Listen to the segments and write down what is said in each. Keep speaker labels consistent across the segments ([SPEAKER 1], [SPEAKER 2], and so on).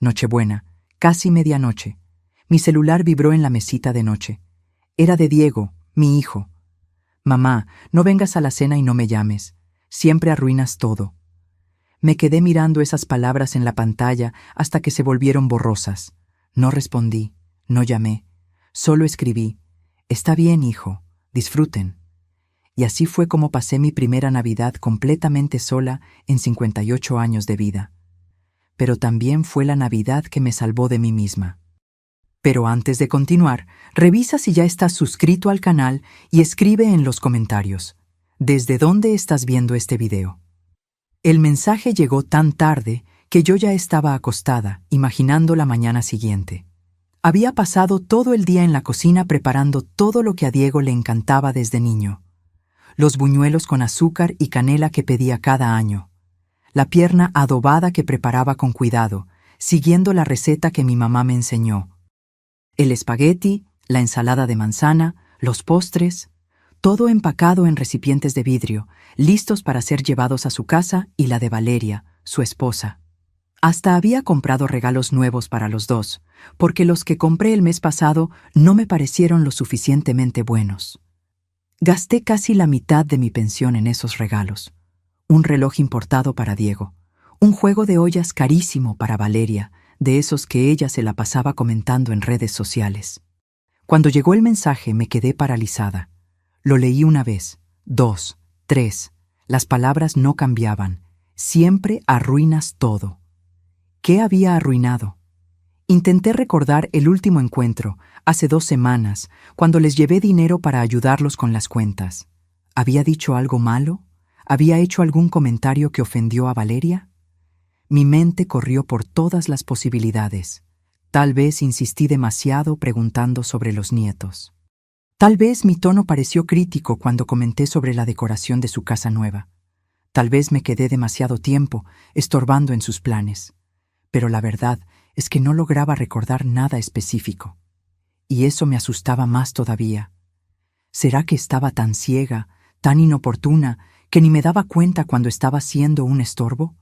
[SPEAKER 1] Nochebuena, casi medianoche. Mi celular vibró en la mesita de noche. Era de Diego, mi hijo. Mamá, no vengas a la cena y no me llames. Siempre arruinas todo. Me quedé mirando esas palabras en la pantalla hasta que se volvieron borrosas. No respondí, no llamé. Solo escribí: está bien, hijo, disfruten. Y así fue como pasé mi primera Navidad completamente sola en 58 años de vida. Pero también fue la Navidad que me salvó de mí misma. Pero antes de continuar, revisa si ya estás suscrito al canal y escribe en los comentarios ¿desde dónde estás viendo este video? El mensaje llegó tan tarde que yo ya estaba acostada, imaginando la mañana siguiente. Había pasado todo el día en la cocina preparando todo lo que a Diego le encantaba desde niño. Los buñuelos con azúcar y canela que pedía cada año. La pierna adobada que preparaba con cuidado, siguiendo la receta que mi mamá me enseñó. El espagueti, la ensalada de manzana, los postres, todo empacado en recipientes de vidrio, listos para ser llevados a su casa y la de Valeria, su esposa. Hasta había comprado regalos nuevos para los dos, porque los que compré el mes pasado no me parecieron lo suficientemente buenos. Gasté casi la mitad de mi pensión en esos regalos. Un reloj importado para Diego, un juego de ollas carísimo para Valeria, de esos que ella se la pasaba comentando en redes sociales. Cuando llegó el mensaje me quedé paralizada. Lo leí una vez, 2, 3. Las palabras no cambiaban. Siempre arruinas todo. ¿Qué había arruinado? Intenté recordar el último encuentro, hace 2 semanas, cuando les llevé dinero para ayudarlos con las cuentas. ¿Había dicho algo malo? ¿Había hecho algún comentario que ofendió a Valeria? Mi mente corrió por todas las posibilidades. Tal vez insistí demasiado preguntando sobre los nietos. Tal vez mi tono pareció crítico cuando comenté sobre la decoración de su casa nueva. Tal vez me quedé demasiado tiempo estorbando en sus planes. Pero la verdad es que no lograba recordar nada específico. Y eso me asustaba más todavía. ¿Será que estaba tan ciega, tan inoportuna, que ni me daba cuenta cuando estaba siendo un estorbo?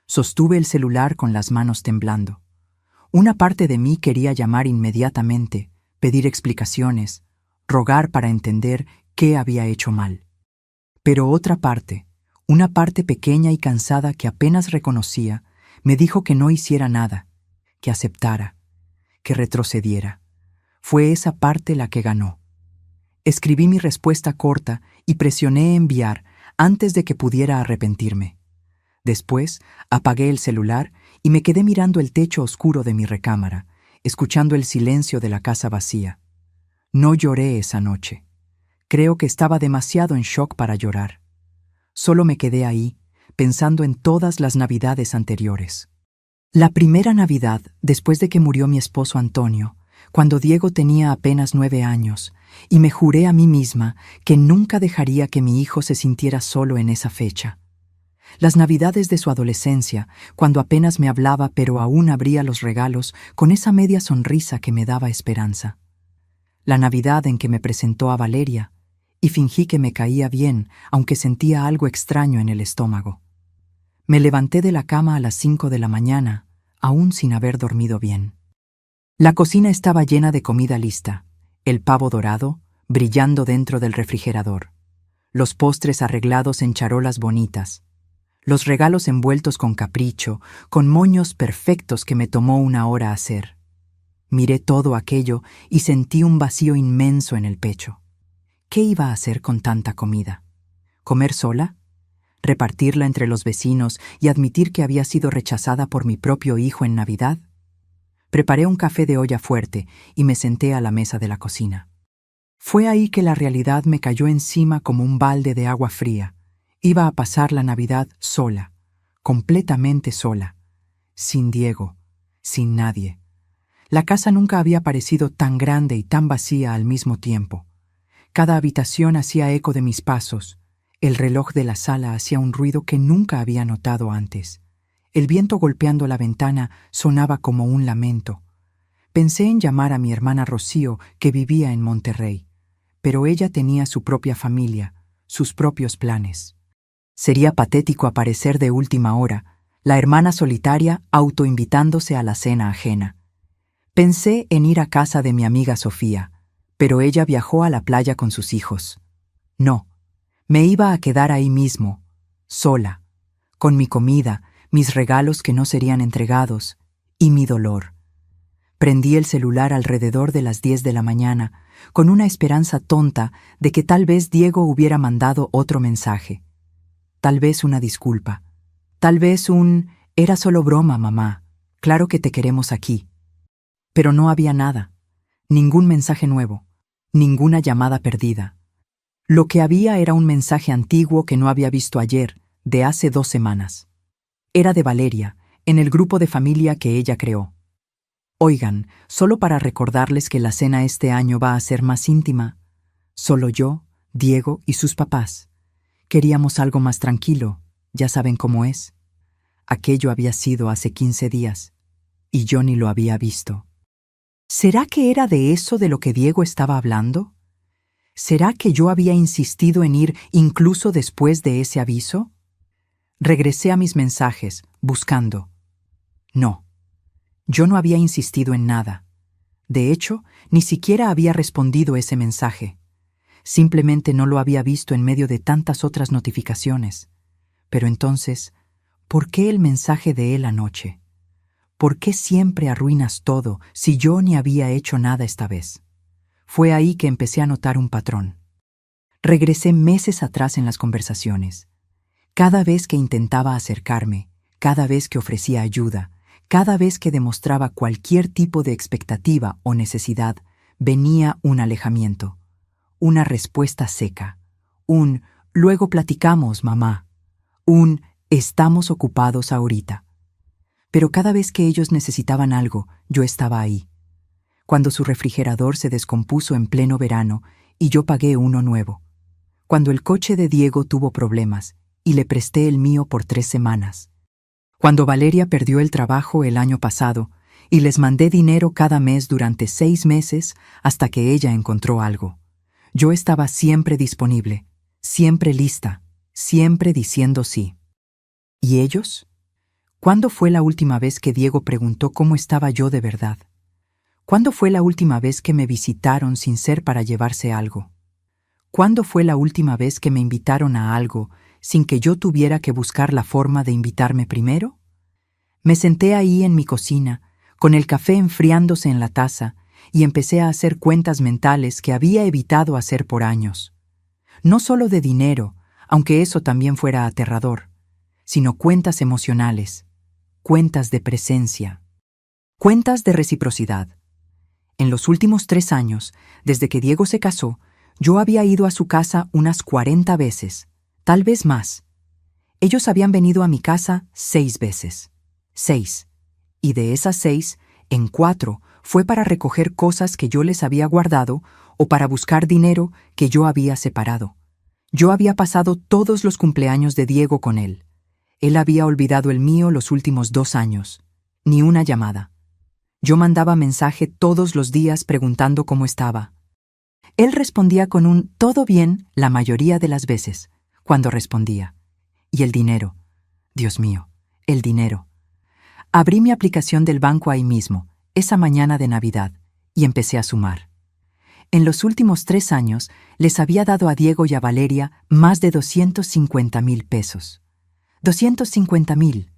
[SPEAKER 1] Sostuve el celular con las manos temblando. Una parte de mí quería llamar inmediatamente, pedir explicaciones, rogar para entender qué había hecho mal. Pero otra parte, una parte pequeña y cansada que apenas reconocía, me dijo que no hiciera nada, que aceptara, que retrocediera. Fue esa parte la que ganó. Escribí mi respuesta corta y presioné enviar antes de que pudiera arrepentirme. Después apagué el celular y me quedé mirando el techo oscuro de mi recámara, escuchando el silencio de la casa vacía. No lloré esa noche. Creo que estaba demasiado en shock para llorar. Solo me quedé ahí, pensando en todas las Navidades anteriores. La primera Navidad, después de que murió mi esposo Antonio, cuando Diego tenía apenas 9 años, y me juré a mí misma que nunca dejaría que mi hijo se sintiera solo en esa fecha. Las Navidades de su adolescencia, cuando apenas me hablaba pero aún abría los regalos con esa media sonrisa que me daba esperanza. La Navidad en que me presentó a Valeria, y fingí que me caía bien, aunque sentía algo extraño en el estómago. Me levanté de la cama a las 5 de la mañana, aún sin haber dormido bien. La cocina estaba llena de comida lista, el pavo dorado, brillando dentro del refrigerador, los postres arreglados en charolas bonitas, los regalos envueltos con capricho, con moños perfectos que me tomó 1 hora hacer. Miré todo aquello y sentí un vacío inmenso en el pecho. ¿Qué iba a hacer con tanta comida? ¿Comer sola? ¿Repartirla entre los vecinos y admitir que había sido rechazada por mi propio hijo en Navidad? Preparé un café de olla fuerte y me senté a la mesa de la cocina. Fue ahí que la realidad me cayó encima como un balde de agua fría. Iba a pasar la Navidad sola, completamente sola, sin Diego, sin nadie. La casa nunca había parecido tan grande y tan vacía al mismo tiempo. Cada habitación hacía eco de mis pasos. El reloj de la sala hacía un ruido que nunca había notado antes. El viento golpeando la ventana sonaba como un lamento. Pensé en llamar a mi hermana Rocío, que vivía en Monterrey, pero ella tenía su propia familia, sus propios planes. Sería patético aparecer de última hora, la hermana solitaria autoinvitándose a la cena ajena. Pensé en ir a casa de mi amiga Sofía, pero ella viajó a la playa con sus hijos. No, me iba a quedar ahí mismo, sola, con mi comida, mis regalos que no serían entregados, y mi dolor. Prendí el celular alrededor de las 10 de la mañana, con una esperanza tonta de que tal vez Diego hubiera mandado otro mensaje. Tal vez una disculpa. Tal vez «Era solo broma, mamá. Claro que te queremos aquí». Pero no había nada. Ningún mensaje nuevo. Ninguna llamada perdida. Lo que había era un mensaje antiguo que no había visto ayer, de hace 2 semanas. Era de Valeria, en el grupo de familia que ella creó. Oigan, solo para recordarles que la cena este año va a ser más íntima. Solo yo, Diego y sus papás. Queríamos algo más tranquilo, ya saben cómo es. Aquello había sido hace 15 días, y yo ni lo había visto. ¿Será que era de eso de lo que Diego estaba hablando? ¿Será que yo había insistido en ir incluso después de ese aviso? Regresé a mis mensajes, buscando. No, yo no había insistido en nada. De hecho, ni siquiera había respondido ese mensaje. Simplemente no lo había visto en medio de tantas otras notificaciones. Pero entonces, ¿por qué el mensaje de él anoche? ¿Por qué siempre arruinas todo si yo ni había hecho nada esta vez? Fue ahí que empecé a notar un patrón. Regresé meses atrás en las conversaciones. Cada vez que intentaba acercarme, cada vez que ofrecía ayuda, cada vez que demostraba cualquier tipo de expectativa o necesidad, venía un alejamiento, una respuesta seca, un «luego platicamos, mamá», un «estamos ocupados ahorita». Pero cada vez que ellos necesitaban algo, yo estaba ahí. Cuando su refrigerador se descompuso en pleno verano y yo pagué uno nuevo. Cuando el coche de Diego tuvo problemas y le presté el mío por 3 semanas. Cuando Valeria perdió el trabajo el año pasado y les mandé dinero cada mes durante 6 meses hasta que ella encontró algo. Yo estaba siempre disponible, siempre lista, siempre diciendo sí. ¿Y ellos? ¿Cuándo fue la última vez que Diego preguntó cómo estaba yo de verdad? ¿Cuándo fue la última vez que me visitaron sin ser para llevarse algo? ¿Cuándo fue la última vez que me invitaron a algo sin que yo tuviera que buscar la forma de invitarme primero? Me senté ahí en mi cocina, con el café enfriándose en la taza, y empecé a hacer cuentas mentales que había evitado hacer por años. No solo de dinero, aunque eso también fuera aterrador, sino cuentas emocionales, cuentas de presencia, cuentas de reciprocidad. En los últimos 3 años, desde que Diego se casó, yo había ido a su casa unas 40 veces, tal vez más. Ellos habían venido a mi casa 6 veces. 6. Y de esas 6, en 4 fue para recoger cosas que yo les había guardado o para buscar dinero que yo había separado. Yo había pasado todos los cumpleaños de Diego con él. Él había olvidado el mío los últimos 2 años. Ni una llamada. Yo mandaba mensaje todos los días preguntando cómo estaba. Él respondía con un «todo bien» la mayoría de las veces, cuando respondía. Y el dinero. Dios mío, el dinero. Abrí mi aplicación del banco ahí mismo, esa mañana de Navidad, y empecé a sumar. En los últimos 3 años les había dado a Diego y a Valeria más de 250,000 pesos. 250,000.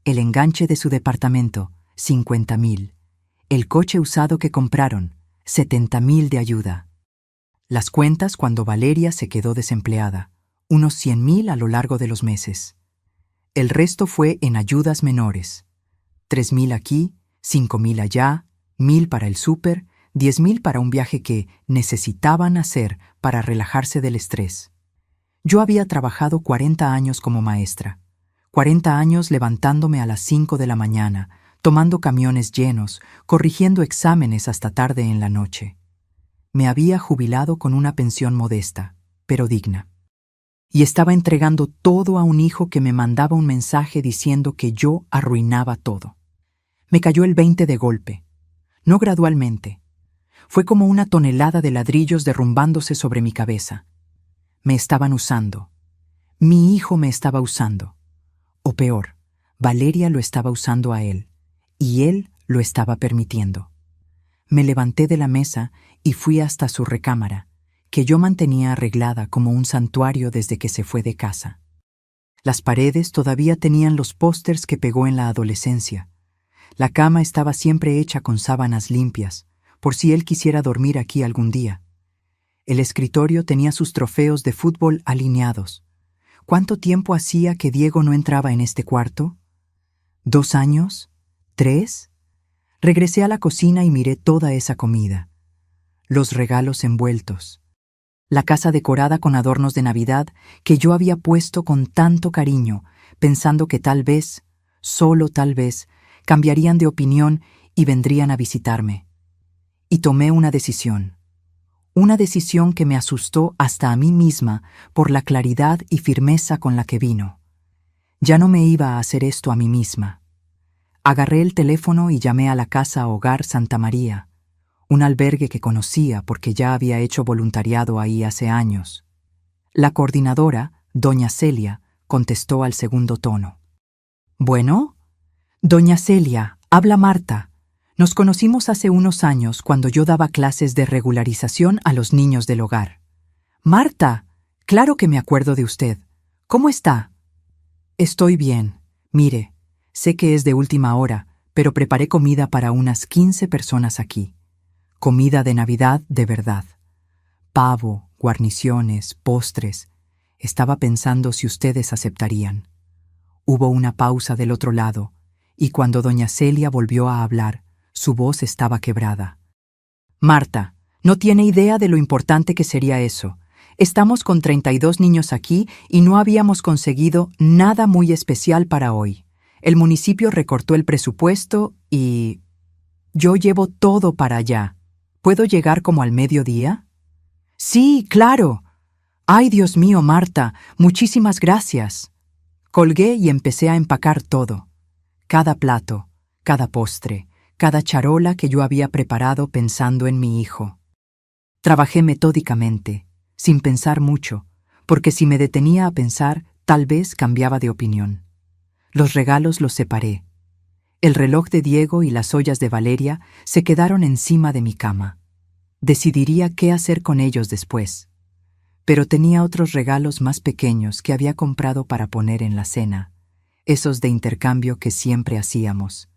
[SPEAKER 1] El enganche de su departamento, 50,000. El coche usado que compraron, 70,000 de ayuda. Las cuentas cuando Valeria se quedó desempleada, unos 100,000 a lo largo de los meses. El resto fue en ayudas menores. 3,000 aquí, 5,000 allá, 1,000 para el súper, 10,000 para un viaje que necesitaban hacer para relajarse del estrés. Yo había trabajado 40 años como maestra. 40 años levantándome a las 5 de la mañana, tomando camiones llenos, corrigiendo exámenes hasta tarde en la noche. Me había jubilado con una pensión modesta, pero digna. Y estaba entregando todo a un hijo que me mandaba un mensaje diciendo que yo arruinaba todo. Me cayó el 20 de golpe. No gradualmente. Fue como una tonelada de ladrillos derrumbándose sobre mi cabeza. Me estaban usando. Mi hijo me estaba usando. O peor, Valeria lo estaba usando a él, y él lo estaba permitiendo. Me levanté de la mesa y fui hasta su recámara, que yo mantenía arreglada como un santuario desde que se fue de casa. Las paredes todavía tenían los pósters que pegó en la adolescencia. La cama estaba siempre hecha con sábanas limpias, por si él quisiera dormir aquí algún día. El escritorio tenía sus trofeos de fútbol alineados. ¿Cuánto tiempo hacía que Diego no entraba en este cuarto? ¿2 años? ¿3? Regresé a la cocina y miré toda esa comida. Los regalos envueltos. La casa decorada con adornos de Navidad que yo había puesto con tanto cariño, pensando que tal vez, solo tal vez, cambiarían de opinión y vendrían a visitarme. Y tomé una decisión que me asustó hasta a mí misma por la claridad y firmeza con la que vino. Ya no me iba a hacer esto a mí misma. Agarré el teléfono y llamé a la Casa Hogar Santa María, un albergue que conocía porque ya había hecho voluntariado ahí hace años. La coordinadora, doña Celia, contestó al segundo tono. «Bueno, doña Celia, habla Marta. Nos conocimos hace unos años cuando yo daba clases de regularización a los niños del hogar». «Marta, claro que me acuerdo de usted. ¿Cómo está?» «Estoy bien. Mire, sé que es de última hora, pero preparé comida para unas 15 personas aquí. Comida de Navidad de verdad. Pavo, guarniciones, postres. Estaba pensando si ustedes aceptarían». Hubo una pausa del otro lado, y cuando doña Celia volvió a hablar, su voz estaba quebrada. «Marta, no tiene idea de lo importante que sería eso. Estamos con 32 niños aquí y no habíamos conseguido nada muy especial para hoy. El municipio recortó el presupuesto y... yo llevo todo para allá. ¿Puedo llegar como al mediodía?» «Sí, claro. Ay, Dios mío, Marta, muchísimas gracias». Colgué y empecé a empacar todo. Cada plato, cada postre, cada charola que yo había preparado pensando en mi hijo. Trabajé metódicamente, sin pensar mucho, porque si me detenía a pensar, tal vez cambiaba de opinión. Los regalos los separé. El reloj de Diego y las ollas de Valeria se quedaron encima de mi cama. Decidiría qué hacer con ellos después. Pero tenía otros regalos más pequeños que había comprado para poner en la cena, esos de intercambio que siempre hacíamos.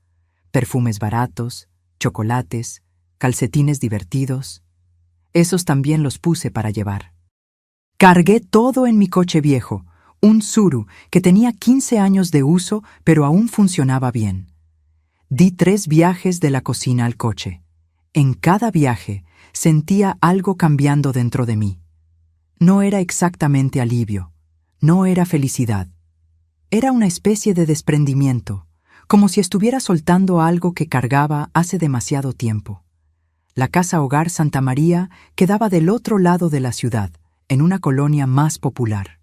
[SPEAKER 1] Perfumes baratos, chocolates, calcetines divertidos. Esos también los puse para llevar. Cargué todo en mi coche viejo, un Tsuru que tenía 15 años de uso pero aún funcionaba bien. Di 3 viajes de la cocina al coche. En cada viaje sentía algo cambiando dentro de mí. No era exactamente alivio, no era felicidad. Era una especie de desprendimiento, como si estuviera soltando algo que cargaba hace demasiado tiempo. La Casa Hogar Santa María quedaba del otro lado de la ciudad, en una colonia más popular.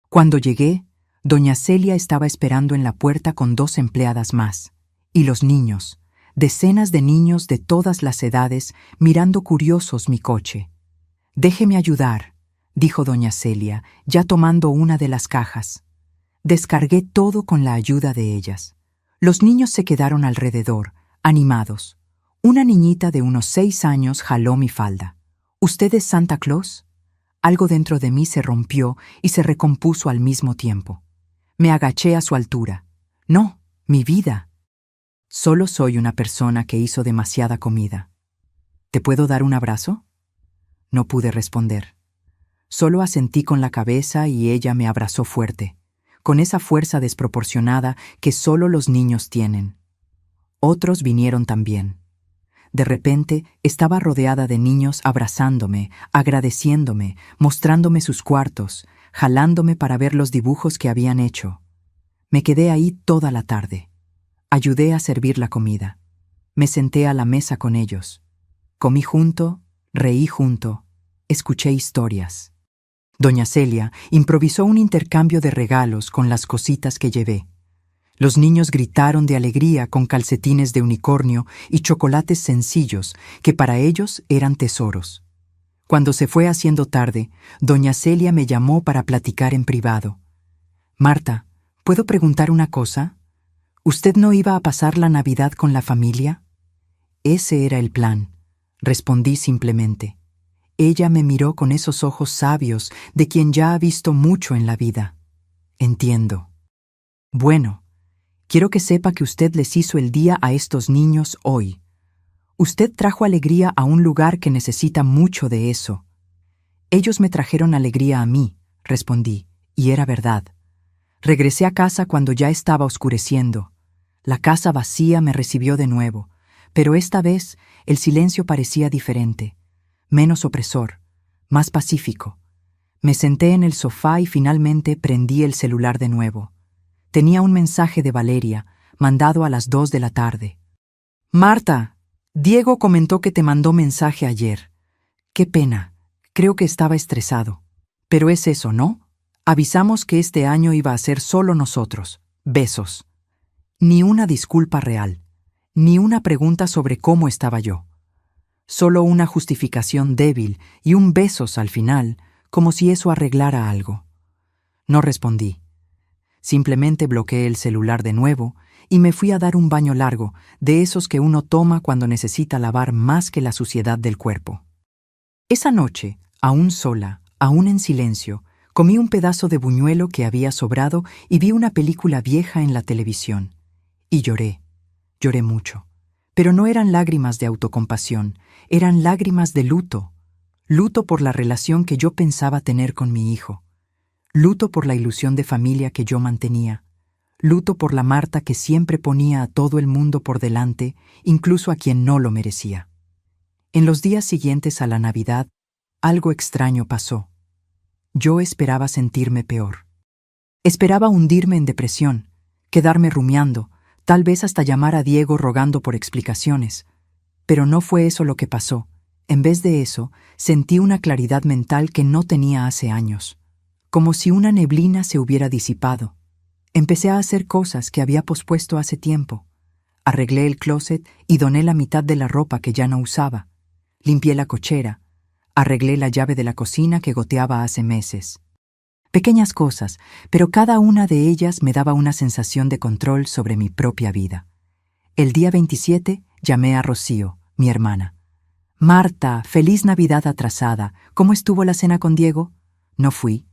[SPEAKER 1] Cuando llegué, doña Celia estaba esperando en la puerta con 2 empleadas más, y los niños, decenas de niños de todas las edades, mirando curiosos mi coche. «Déjeme ayudar», dijo doña Celia, ya tomando una de las cajas. Descargué todo con la ayuda de ellas. Los niños se quedaron alrededor, animados. Una niñita de unos 6 años jaló mi falda. «¿Usted es Santa Claus?» Algo dentro de mí se rompió y se recompuso al mismo tiempo. Me agaché a su altura. «No, mi vida. Solo soy una persona que hizo demasiada comida. ¿Te puedo dar un abrazo?» No pude responder. Solo asentí con la cabeza y ella me abrazó fuerte, con esa fuerza desproporcionada que solo los niños tienen. Otros vinieron también. De repente estaba rodeada de niños abrazándome, agradeciéndome, mostrándome sus cuartos, jalándome para ver los dibujos que habían hecho. Me quedé ahí toda la tarde. Ayudé a servir la comida. Me senté a la mesa con ellos. Comí junto, reí junto, escuché historias. Doña Celia improvisó un intercambio de regalos con las cositas que llevé. Los niños gritaron de alegría con calcetines de unicornio y chocolates sencillos que para ellos eran tesoros. Cuando se fue haciendo tarde, doña Celia me llamó para platicar en privado. «Marta, ¿puedo preguntar una cosa?» ¿Usted no iba a pasar la Navidad con la familia? Ese era el plan, respondí simplemente. Ella me miró con esos ojos sabios de quien ya ha visto mucho en la vida. Entiendo. Bueno, quiero que sepa que usted les hizo el día a estos niños hoy. Usted trajo alegría a un lugar que necesita mucho de eso. Ellos me trajeron alegría a mí, respondí, y era verdad. Regresé a casa cuando ya estaba oscureciendo. La casa vacía me recibió de nuevo, pero esta vez el silencio parecía diferente, menos opresor, más pacífico. Me senté en el sofá y finalmente prendí el celular de nuevo. Tenía un mensaje de Valeria, mandado a las 2 de la tarde. Marta, Diego comentó que te mandó mensaje ayer. Qué pena, creo que estaba estresado. Pero es eso, ¿no? Avisamos que este año iba a ser solo nosotros. Besos. Ni una disculpa real, ni una pregunta sobre cómo estaba yo. Solo una justificación débil y un besos al final, como si eso arreglara algo. No respondí. Simplemente bloqueé el celular de nuevo y me fui a dar un baño largo, de esos que uno toma cuando necesita lavar más que la suciedad del cuerpo. Esa noche, aún sola, aún en silencio, comí un pedazo de buñuelo que había sobrado y vi una película vieja en la televisión. Y lloré mucho. Pero no eran lágrimas de autocompasión, eran lágrimas de luto. Luto por la relación que yo pensaba tener con mi hijo. Luto por la ilusión de familia que yo mantenía. Luto por la Marta que siempre ponía a todo el mundo por delante, incluso a quien no lo merecía. En los días siguientes a la Navidad, algo extraño pasó. Yo esperaba sentirme peor. Esperaba hundirme en depresión, quedarme rumiando, tal vez hasta llamar a Diego rogando por explicaciones. Pero no fue eso lo que pasó. En vez de eso, sentí una claridad mental que no tenía hace años, como si una neblina se hubiera disipado. Empecé a hacer cosas que había pospuesto hace tiempo. Arreglé el closet y doné la mitad de la ropa que ya no usaba. Limpié la cochera. Arreglé la llave de la cocina que goteaba hace meses. Pequeñas cosas, pero cada una de ellas me daba una sensación de control sobre mi propia vida. El día 27 llamé a Rocío, mi hermana. Marta, feliz Navidad atrasada. ¿Cómo estuvo la cena con Diego? No fui.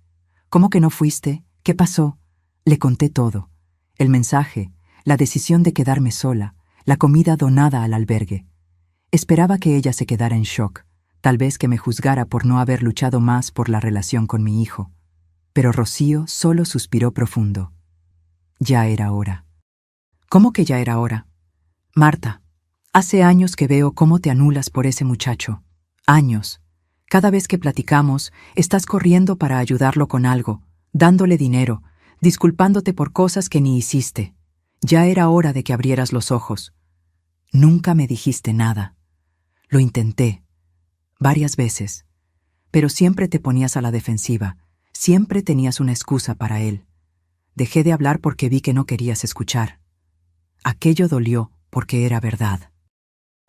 [SPEAKER 1] ¿Cómo que no fuiste? ¿Qué pasó? Le conté todo. El mensaje, la decisión de quedarme sola, la comida donada al albergue. Esperaba que ella se quedara en shock, tal vez que me juzgara por no haber luchado más por la relación con mi hijo. Pero Rocío solo suspiró profundo. Ya era hora. ¿Cómo que ya era hora? Marta, hace años que veo cómo te anulas por ese muchacho. Años. Cada vez que platicamos, estás corriendo para ayudarlo con algo, dándole dinero, disculpándote por cosas que ni hiciste. Ya era hora de que abrieras los ojos. Nunca me dijiste nada. Lo intenté, varias veces, pero siempre te ponías a la defensiva, siempre tenías una excusa para él. Dejé de hablar porque vi que no querías escuchar. Aquello dolió porque era verdad.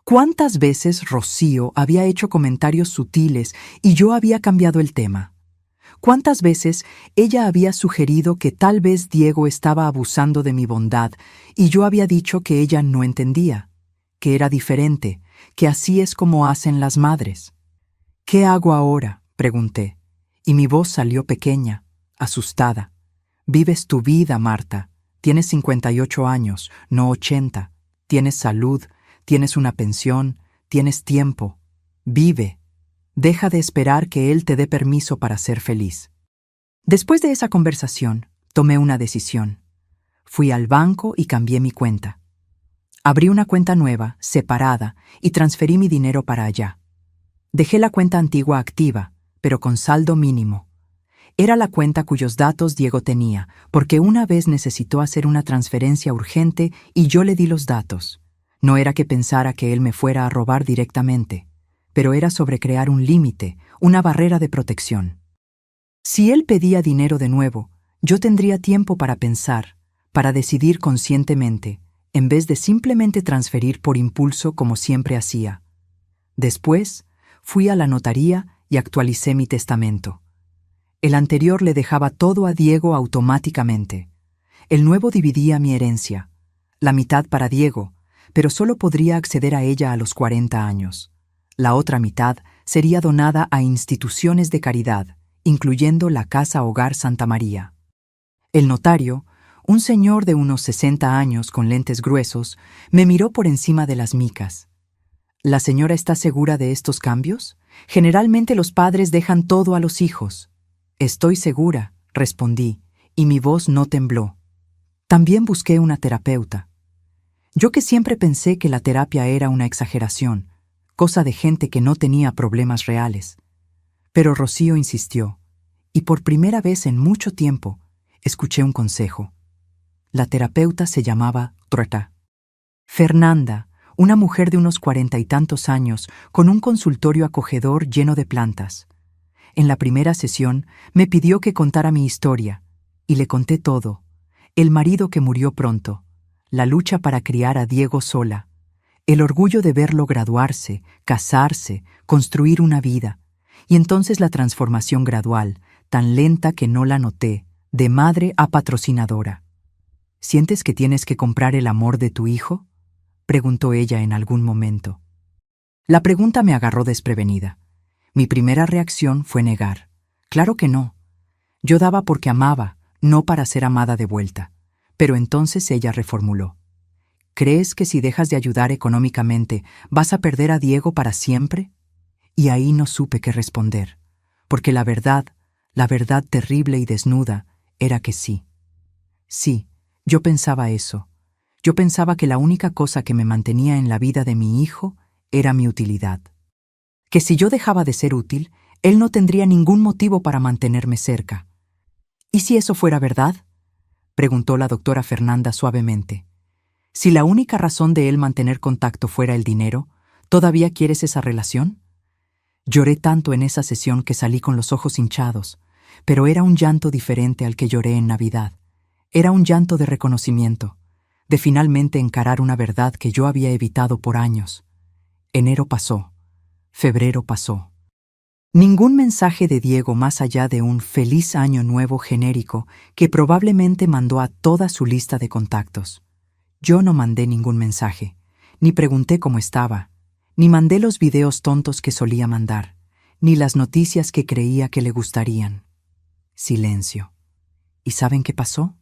[SPEAKER 1] ¿Cuántas veces Rocío había hecho comentarios sutiles y yo había cambiado el tema? ¿Cuántas veces ella había sugerido que tal vez Diego estaba abusando de mi bondad y yo había dicho que ella no entendía, que era diferente, que así es como hacen las madres? ¿Qué hago ahora?, pregunté, y mi voz salió pequeña, asustada. Vives tu vida, Marta. Tienes 58 años, no 80. Tienes salud, tienes una pensión, tienes tiempo. Vive. Deja de esperar que él te dé permiso para ser feliz. Después de esa conversación, tomé una decisión. Fui al banco y cambié mi cuenta. Abrí una cuenta nueva, separada, y transferí mi dinero para allá. Dejé la cuenta antigua activa, pero con saldo mínimo. Era la cuenta cuyos datos Diego tenía, porque una vez necesitó hacer una transferencia urgente y yo le di los datos. No era que pensara que él me fuera a robar directamente, pero era sobre crear un límite, una barrera de protección. Si él pedía dinero de nuevo, yo tendría tiempo para pensar, para decidir conscientemente, en vez de simplemente transferir por impulso como siempre hacía. Después, fui a la notaría y actualicé mi testamento. El anterior le dejaba todo a Diego automáticamente. El nuevo dividía mi herencia. La mitad para Diego, pero solo podría acceder a ella a los 40 años. La otra mitad sería donada a instituciones de caridad, incluyendo la Casa Hogar Santa María. El notario, un señor de unos 60 años con lentes gruesos, me miró por encima de las micas. ¿La señora está segura de estos cambios? Generalmente los padres dejan todo a los hijos. Estoy segura, respondí, y mi voz no tembló. También busqué una terapeuta. Yo que siempre pensé que la terapia era una exageración, cosa de gente que no tenía problemas reales. Pero Rocío insistió, y por primera vez en mucho tiempo escuché un consejo. La terapeuta se llamaba Trota. Fernanda, una mujer de unos 40 y tantos años, con un consultorio acogedor lleno de plantas. En la primera sesión me pidió que contara mi historia, y le conté todo. El marido que murió pronto, la lucha para criar a Diego sola, el orgullo de verlo graduarse, casarse, construir una vida, y entonces la transformación gradual, tan lenta que no la noté, de madre a patrocinadora. ¿Sientes que tienes que comprar el amor de tu hijo?, preguntó ella en algún momento. La pregunta me agarró desprevenida. Mi primera reacción fue negar. Claro que no. Yo daba porque amaba, no para ser amada de vuelta. Pero entonces ella reformuló. ¿Crees que si dejas de ayudar económicamente vas a perder a Diego para siempre? Y ahí no supe qué responder, porque la verdad terrible y desnuda, era que sí. Sí, yo pensaba eso. Yo pensaba que la única cosa que me mantenía en la vida de mi hijo era mi utilidad. Que si yo dejaba de ser útil, él no tendría ningún motivo para mantenerme cerca. ¿Y si eso fuera verdad?, preguntó la doctora Fernanda suavemente. Si la única razón de él mantener contacto fuera el dinero, ¿todavía quieres esa relación? Lloré tanto en esa sesión que salí con los ojos hinchados, pero era un llanto diferente al que lloré en Navidad. Era un llanto de reconocimiento, de finalmente encarar una verdad que yo había evitado por años. Enero pasó, febrero pasó. Ningún mensaje de Diego más allá de un feliz año nuevo genérico que probablemente mandó a toda su lista de contactos. Yo no mandé ningún mensaje, ni pregunté cómo estaba, ni mandé los videos tontos que solía mandar, ni las noticias que creía que le gustarían. Silencio. ¿Y saben qué pasó?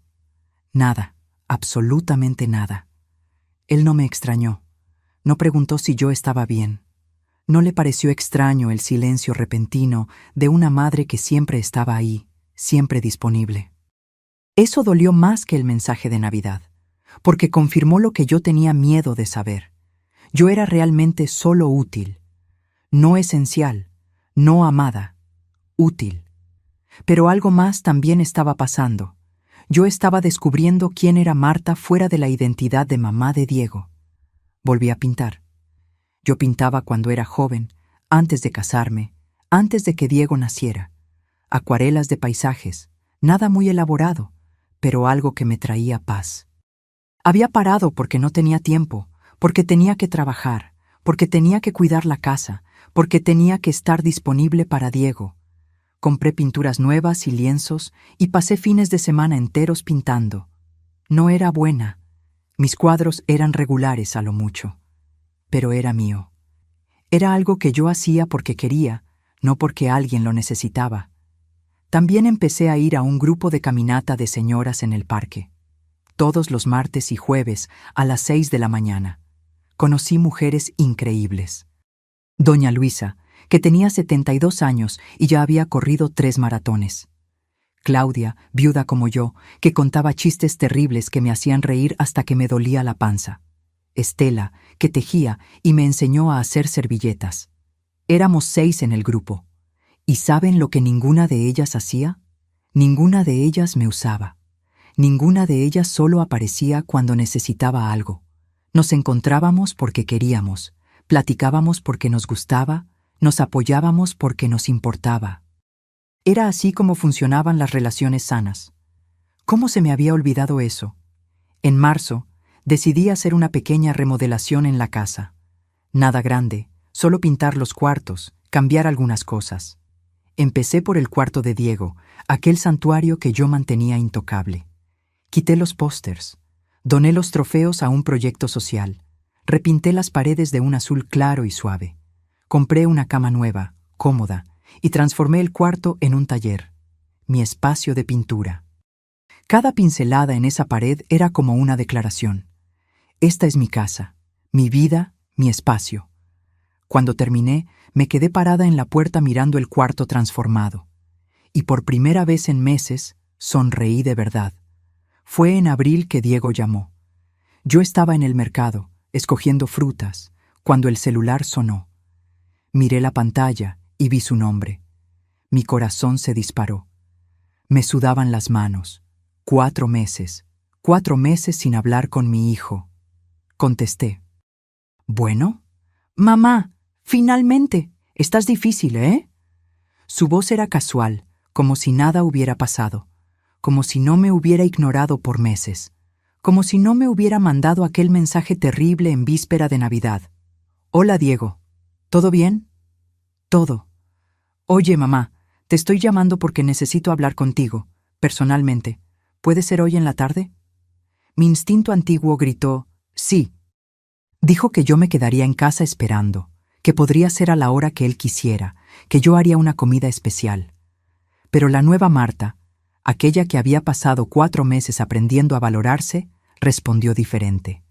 [SPEAKER 1] Nada, absolutamente nada. Él no me extrañó, no preguntó si yo estaba bien. No le pareció extraño el silencio repentino de una madre que siempre estaba ahí, siempre disponible. Eso dolió más que el mensaje de Navidad, porque confirmó lo que yo tenía miedo de saber. Yo era realmente solo útil, no esencial, no amada, útil. Pero algo más también estaba pasando. Yo estaba descubriendo quién era Marta fuera de la identidad de mamá de Diego. Volví a pintar. Yo pintaba cuando era joven, antes de casarme, antes de que Diego naciera. Acuarelas de paisajes, nada muy elaborado, pero algo que me traía paz. Había parado porque no tenía tiempo, porque tenía que trabajar, porque tenía que cuidar la casa, porque tenía que estar disponible para Diego. Compré pinturas nuevas y lienzos y pasé fines de semana enteros pintando. No era buena. Mis cuadros eran regulares a lo mucho. Pero era mío. Era algo que yo hacía porque quería, no porque alguien lo necesitaba. También empecé a ir a un grupo de caminata de señoras en el parque. Todos los martes y jueves a las 6 de la mañana. Conocí mujeres increíbles. Doña Luisa, que tenía 72 años y ya había corrido 3 maratones. Claudia, viuda como yo, que contaba chistes terribles que me hacían reír hasta que me dolía la panza. Estela, que tejía y me enseñó a hacer servilletas. Éramos 6 en el grupo. ¿Y saben lo que ninguna de ellas hacía? Ninguna de ellas me usaba. Ninguna de ellas solo aparecía cuando necesitaba algo. Nos encontrábamos porque queríamos, platicábamos porque nos gustaba, nos apoyábamos porque nos importaba. Era así como funcionaban las relaciones sanas. ¿Cómo se me había olvidado eso? En marzo, decidí hacer una pequeña remodelación en la casa. Nada grande, solo pintar los cuartos, cambiar algunas cosas. Empecé por el cuarto de Diego, aquel santuario que yo mantenía intocable. Quité los pósters. Doné los trofeos a un proyecto social. Repinté las paredes de un azul claro y suave. Compré una cama nueva, cómoda, y transformé el cuarto en un taller, mi espacio de pintura. Cada pincelada en esa pared era como una declaración. Esta es mi casa, mi vida, mi espacio. Cuando terminé, me quedé parada en la puerta mirando el cuarto transformado. Y por primera vez en meses, sonreí de verdad. Fue en abril que Diego llamó. Yo estaba en el mercado, escogiendo frutas, cuando el celular sonó. Miré la pantalla y vi su nombre. Mi corazón se disparó. Me sudaban las manos. 4 meses. 4 meses sin hablar con mi hijo. Contesté. ¿Bueno? Mamá, finalmente. Estás difícil, ¿eh? Su voz era casual, como si nada hubiera pasado, como si no me hubiera ignorado por meses, como si no me hubiera mandado aquel mensaje terrible en víspera de Navidad. Hola, Diego. ¿Todo bien? Todo. Oye, mamá, te estoy llamando porque necesito hablar contigo, personalmente. ¿Puede ser hoy en la tarde? Mi instinto antiguo gritó, sí. Dijo que yo me quedaría en casa esperando, que podría ser a la hora que él quisiera, que yo haría una comida especial. Pero la nueva Marta, aquella que había pasado 4 meses aprendiendo a valorarse, respondió diferente.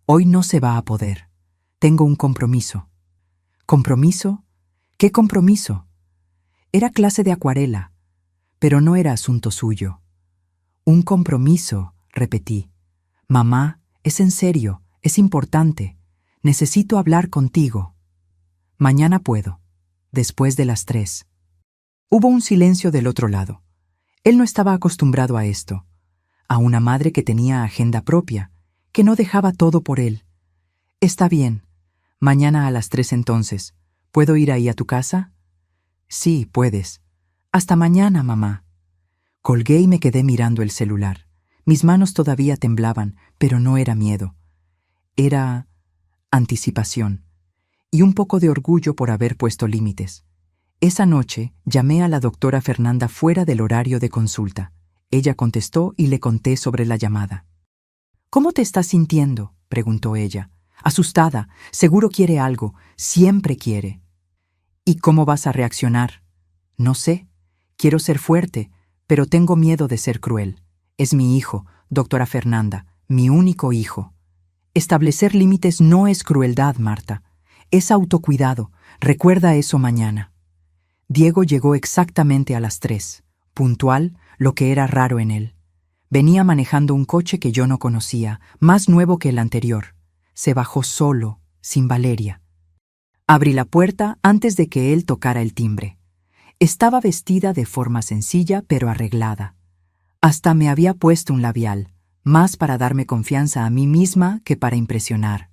[SPEAKER 1] Hoy no se va a poder. Tengo un compromiso. ¿Compromiso? ¿Qué compromiso? Era clase de acuarela, pero no era asunto suyo. Un compromiso, repetí. Mamá, es en serio, es importante. Necesito hablar contigo. Mañana puedo, después de las 3. Hubo un silencio del otro lado. Él no estaba acostumbrado a esto, a una madre que tenía agenda propia, que no dejaba todo por él. Está bien. Mañana a las 3 entonces. ¿Puedo ir ahí a tu casa? Sí, puedes. Hasta mañana, mamá. Colgué y me quedé mirando el celular. Mis manos todavía temblaban, pero no era miedo. Era anticipación y un poco de orgullo por haber puesto límites. Esa noche llamé a la doctora Fernanda fuera del horario de consulta. Ella contestó y le conté sobre la llamada. ¿Cómo te estás sintiendo?, preguntó ella. Asustada, seguro quiere algo, siempre quiere. ¿Y cómo vas a reaccionar? No sé. Quiero ser fuerte, pero tengo miedo de ser cruel. Es mi hijo, doctora Fernanda, mi único hijo. Establecer límites no es crueldad, Marta. Es autocuidado. Recuerda eso mañana. Diego llegó exactamente a las 3, puntual, lo que era raro en él. Venía manejando un coche que yo no conocía, más nuevo que el anterior. Se bajó solo, sin Valeria. Abrí la puerta antes de que él tocara el timbre. Estaba vestida de forma sencilla pero arreglada. Hasta me había puesto un labial, más para darme confianza a mí misma que para impresionar.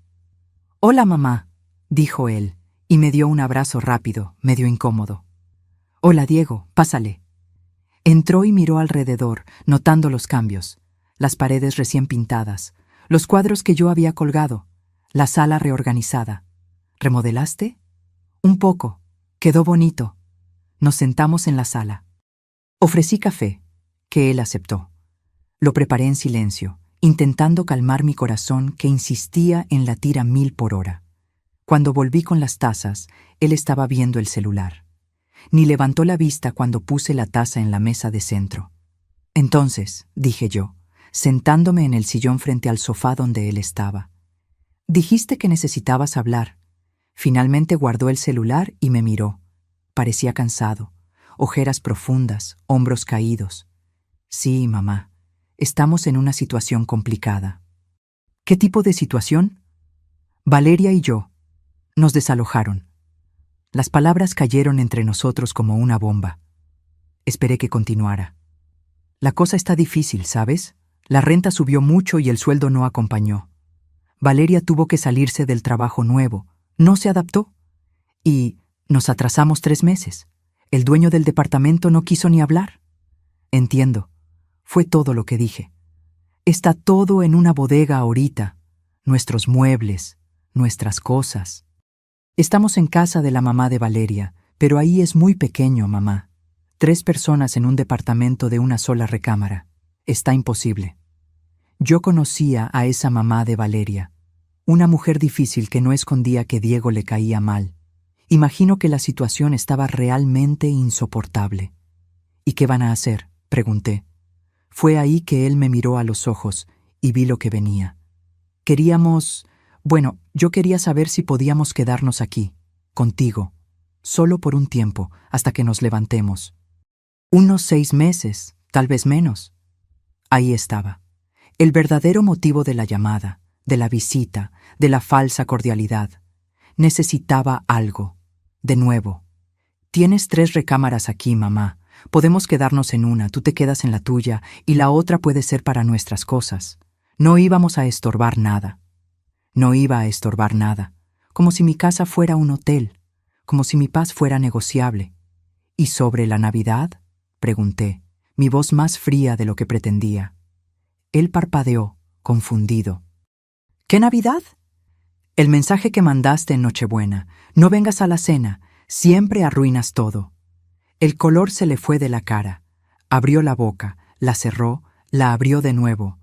[SPEAKER 1] «Hola, mamá», dijo él, y me dio un abrazo rápido, medio incómodo. «Hola, Diego, pásale». Entró y miró alrededor, notando los cambios, las paredes recién pintadas, los cuadros que yo había colgado, la sala reorganizada. ¿Remodelaste? Un poco. Quedó bonito. Nos sentamos en la sala. Ofrecí café, que él aceptó. Lo preparé en silencio, intentando calmar mi corazón que insistía en latir a 1000 por hora. Cuando volví con las tazas, él estaba viendo el celular. Ni levantó la vista cuando puse la taza en la mesa de centro. Entonces, dije yo, sentándome en el sillón frente al sofá donde él estaba. Dijiste que necesitabas hablar. Finalmente guardó el celular y me miró. Parecía cansado, ojeras profundas, hombros caídos. Sí, mamá, estamos en una situación complicada. ¿Qué tipo de situación? Valeria y yo. Nos desalojaron. Las palabras cayeron entre nosotros como una bomba. Esperé que continuara. La cosa está difícil, ¿sabes? La renta subió mucho y el sueldo no acompañó. Valeria tuvo que salirse del trabajo nuevo. No se adaptó. Y nos atrasamos 3 meses. El dueño del departamento no quiso ni hablar. Entiendo. Fue todo lo que dije. Está todo en una bodega ahorita. Nuestros muebles, nuestras cosas. Estamos en casa de la mamá de Valeria, pero ahí es muy pequeño, mamá. 3 personas en un departamento de una sola recámara. Está imposible. Yo conocía a esa mamá de Valeria, una mujer difícil que no escondía que Diego le caía mal. Imagino que la situación estaba realmente insoportable. ¿Y qué van a hacer?, pregunté. Fue ahí que él me miró a los ojos y vi lo que venía. Yo quería saber si podíamos quedarnos aquí, contigo, solo por un tiempo, hasta que nos levantemos. Unos 6 meses, tal vez menos. Ahí estaba. El verdadero motivo de la llamada, de la visita, de la falsa cordialidad. Necesitaba algo. De nuevo. Tienes 3 recámaras aquí, mamá. Podemos quedarnos en una, tú te quedas en la tuya, y la otra puede ser para nuestras cosas. No íbamos a estorbar nada. No iba a estorbar nada. Como si mi casa fuera un hotel. Como si mi paz fuera negociable. ¿Y sobre la Navidad?, pregunté, mi voz más fría de lo que pretendía. Él parpadeó, confundido. ¿Qué Navidad? El mensaje que mandaste en Nochebuena. No vengas a la cena, siempre arruinas todo. El color se le fue de la cara. Abrió la boca, la cerró, la abrió de nuevo.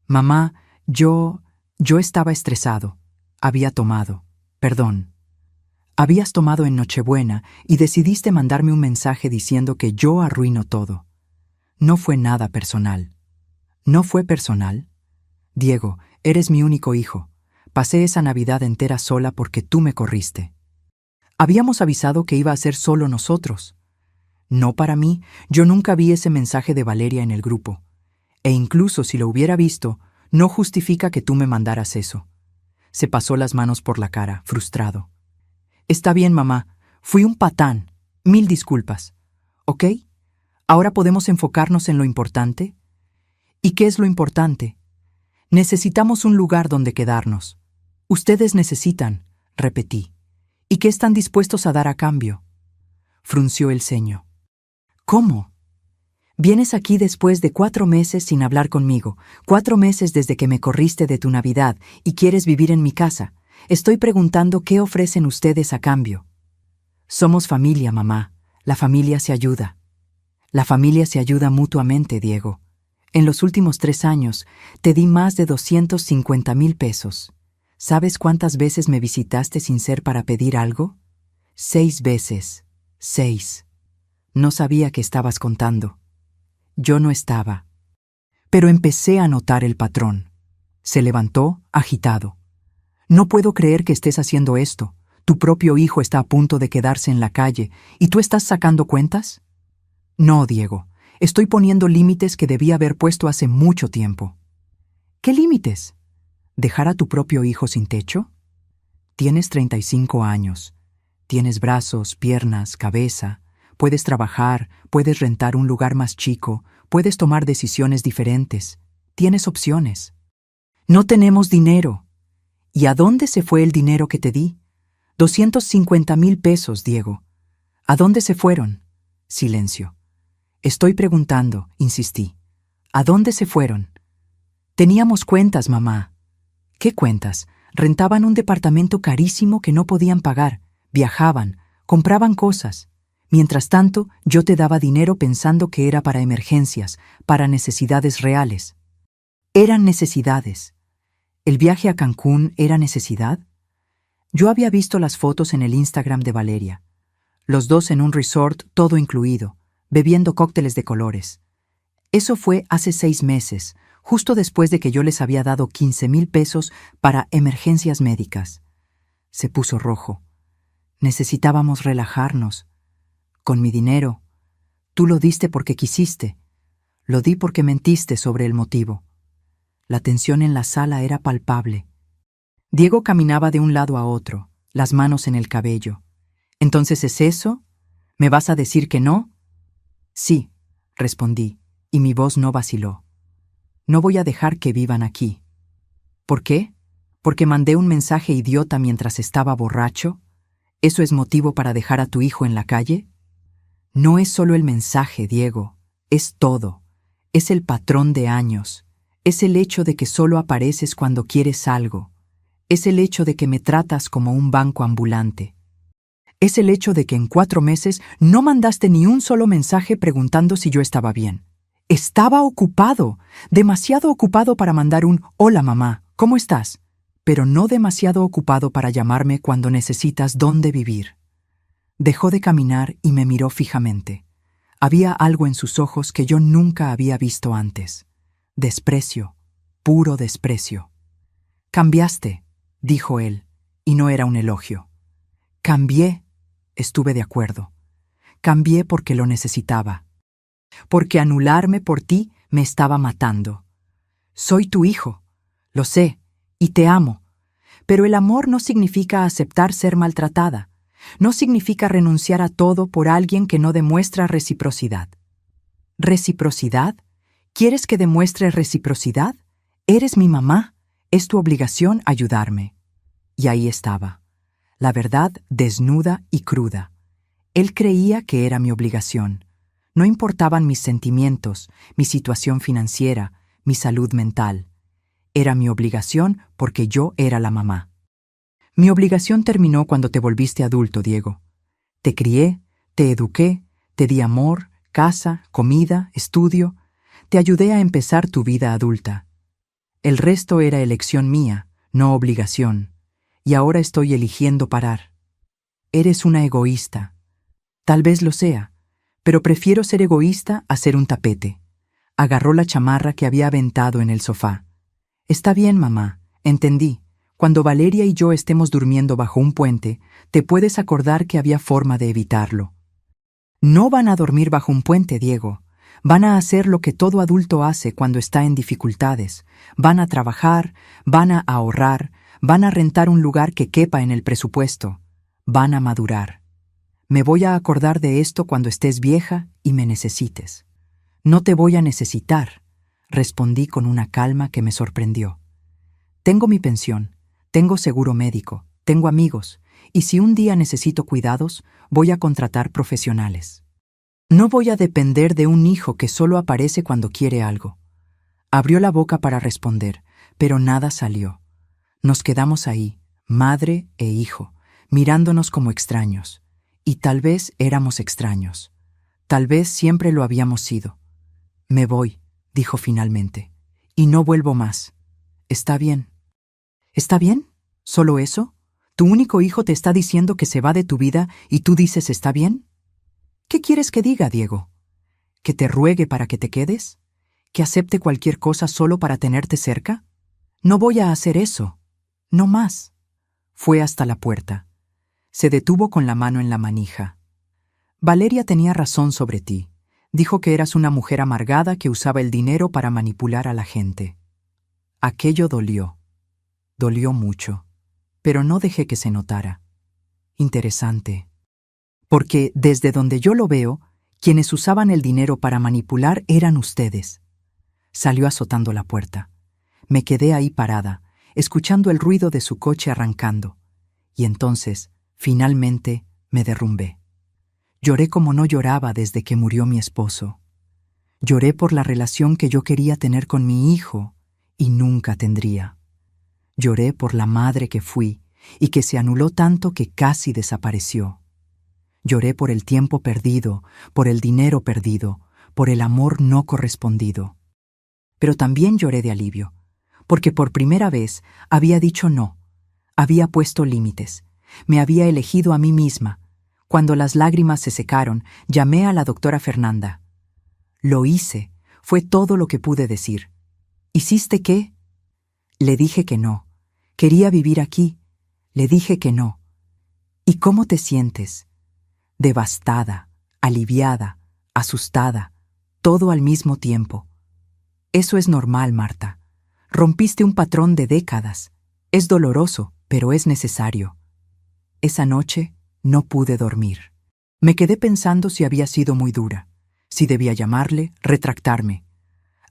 [SPEAKER 1] Mamá, yo estaba estresado. Había tomado. Perdón. Habías tomado en Nochebuena y decidiste mandarme un mensaje diciendo que yo arruino todo. No fue nada personal. ¿No fue personal? Diego, eres mi único hijo. Pasé esa Navidad entera sola porque tú me corriste. Habíamos avisado que iba a ser solo nosotros. No para mí, yo nunca vi ese mensaje de Valeria en el grupo. E incluso si lo hubiera visto, no justifica que tú me mandaras eso. Se pasó las manos por la cara, frustrado. Está bien, mamá. Fui un patán. 1000 disculpas. ¿Ok? ¿Ahora podemos enfocarnos en lo importante? ¿Y qué es lo importante? Necesitamos un lugar donde quedarnos. Ustedes necesitan, repetí. ¿Y qué están dispuestos a dar a cambio? Frunció el ceño. ¿Cómo? Vienes aquí después de 4 meses sin hablar conmigo, 4 meses desde que me corriste de tu Navidad y quieres vivir en mi casa. Estoy preguntando qué ofrecen ustedes a cambio. Somos familia, mamá. La familia se ayuda. La familia se ayuda mutuamente, Diego. En los últimos 3 años te di más de 250,000 pesos. ¿Sabes cuántas veces me visitaste sin ser para pedir algo? 6 veces. 6. No sabía que estabas contando. Yo no estaba. Pero empecé a notar el patrón. Se levantó, agitado. No puedo creer que estés haciendo esto. Tu propio hijo está a punto de quedarse en la calle, ¿y tú estás sacando cuentas? No, Diego. Estoy poniendo límites que debí haber puesto hace mucho tiempo. ¿Qué límites? ¿Dejar a tu propio hijo sin techo? Tienes 35 años. Tienes brazos, piernas, cabeza. Puedes trabajar, puedes rentar un lugar más chico, puedes tomar decisiones diferentes. Tienes opciones. No tenemos dinero. ¿Y a dónde se fue el dinero que te di? 250,000 pesos, Diego. ¿A dónde se fueron? Silencio. Estoy preguntando, insistí. ¿A dónde se fueron? Teníamos cuentas, mamá. ¿Qué cuentas? Rentaban un departamento carísimo que no podían pagar, viajaban, compraban cosas. Mientras tanto, yo te daba dinero pensando que era para emergencias, para necesidades reales. Eran necesidades. ¿El viaje a Cancún era necesidad? Yo había visto las fotos en el Instagram de Valeria. Los dos en un resort todo incluido, bebiendo cócteles de colores. Eso fue hace 6 meses, justo después de que yo les había dado 15,000 pesos para emergencias médicas. Se puso rojo. Necesitábamos relajarnos. Con mi dinero. Tú lo diste porque quisiste. Lo di porque mentiste sobre el motivo. La tensión en la sala era palpable. Diego caminaba de un lado a otro, las manos en el cabello. ¿Entonces es eso? ¿Me vas a decir que no? Sí, respondí, y mi voz no vaciló. No voy a dejar que vivan aquí. ¿Por qué? ¿Porque mandé un mensaje idiota mientras estaba borracho? ¿Eso es motivo para dejar a tu hijo en la calle? No es solo el mensaje, Diego, es todo. Es el patrón de años. Es el hecho de que solo apareces cuando quieres algo. Es el hecho de que me tratas como un banco ambulante. Es el hecho de que en 4 meses no mandaste ni un solo mensaje preguntando si yo estaba bien. Estaba ocupado, demasiado ocupado para mandar un «Hola mamá, ¿cómo estás?», pero no demasiado ocupado para llamarme cuando necesitas dónde vivir. Dejó de caminar y me miró fijamente. Había algo en sus ojos que yo nunca había visto antes. Desprecio, puro desprecio. «Cambiaste», dijo él, y no era un elogio. «Cambié», estuve de acuerdo. «Cambié porque lo necesitaba. Porque anularme por ti me estaba matando. Soy tu hijo, lo sé, y te amo. Pero el amor no significa aceptar ser maltratada. No significa renunciar a todo por alguien que no demuestra reciprocidad». ¿Reciprocidad? ¿Quieres que demuestre reciprocidad? Eres mi mamá. Es tu obligación ayudarme. Y ahí estaba, la verdad desnuda y cruda. Él creía que era mi obligación. No importaban mis sentimientos, mi situación financiera, mi salud mental. Era mi obligación porque yo era la mamá. Mi obligación terminó cuando te volviste adulto, Diego. Te crié, te eduqué, te di amor, casa, comida, estudio. Te ayudé a empezar tu vida adulta. El resto era elección mía, no obligación. Y ahora estoy eligiendo parar. Eres una egoísta. Tal vez lo sea, pero prefiero ser egoísta a ser un tapete. Agarró la chamarra que había aventado en el sofá. Está bien, mamá, entendí. Cuando Valeria y yo estemos durmiendo bajo un puente, te puedes acordar que había forma de evitarlo. No van a dormir bajo un puente, Diego. Van a hacer lo que todo adulto hace cuando está en dificultades. Van a trabajar, van a ahorrar, van a rentar un lugar que quepa en el presupuesto. Van a madurar. Me voy a acordar de esto cuando estés vieja y me necesites. No te voy a necesitar, respondí con una calma que me sorprendió. Tengo mi pensión, tengo seguro médico, tengo amigos, y si un día necesito cuidados, voy a contratar profesionales. No voy a depender de un hijo que solo aparece cuando quiere algo. Abrió la boca para responder, pero nada salió. Nos quedamos ahí, madre e hijo, mirándonos como extraños. Y tal vez éramos extraños. Tal vez siempre lo habíamos sido. Me voy, dijo finalmente, y no vuelvo más. Está bien. ¿Está bien? ¿Solo eso? ¿Tu único hijo te está diciendo que se va de tu vida y tú dices está bien? ¿Qué quieres que diga, Diego? ¿Que te ruegue para que te quedes? ¿Que acepte cualquier cosa solo para tenerte cerca? No voy a hacer eso. No más. Fue hasta la puerta. Se detuvo con la mano en la manija. Valeria tenía razón sobre ti. Dijo que eras una mujer amargada que usaba el dinero para manipular a la gente. Aquello dolió. Dolió mucho. Pero no dejé que se notara. Interesante. Porque, desde donde yo lo veo, quienes usaban el dinero para manipular eran ustedes. Salió azotando la puerta. Me quedé ahí parada, escuchando el ruido de su coche arrancando. Y entonces, finalmente, me derrumbé. Lloré como no lloraba desde que murió mi esposo. Lloré por la relación que yo quería tener con mi hijo y nunca tendría. Lloré por la madre que fui y que se anuló tanto que casi desapareció. Lloré por el tiempo perdido, por el dinero perdido, por el amor no correspondido. Pero también lloré de alivio, porque por primera vez había dicho no, había puesto límites, me había elegido a mí misma. Cuando las lágrimas se secaron, llamé a la doctora Fernanda. Lo hice, fue todo lo que pude decir. ¿Hiciste qué? Le dije que no. Quería vivir aquí. Le dije que no. ¿Y cómo te sientes? Devastada, aliviada, asustada, todo al mismo tiempo. Eso es normal, Marta. Rompiste un patrón de décadas. Es doloroso, pero es necesario. Esa noche no pude dormir. Me quedé pensando si había sido muy dura, si debía llamarle, retractarme.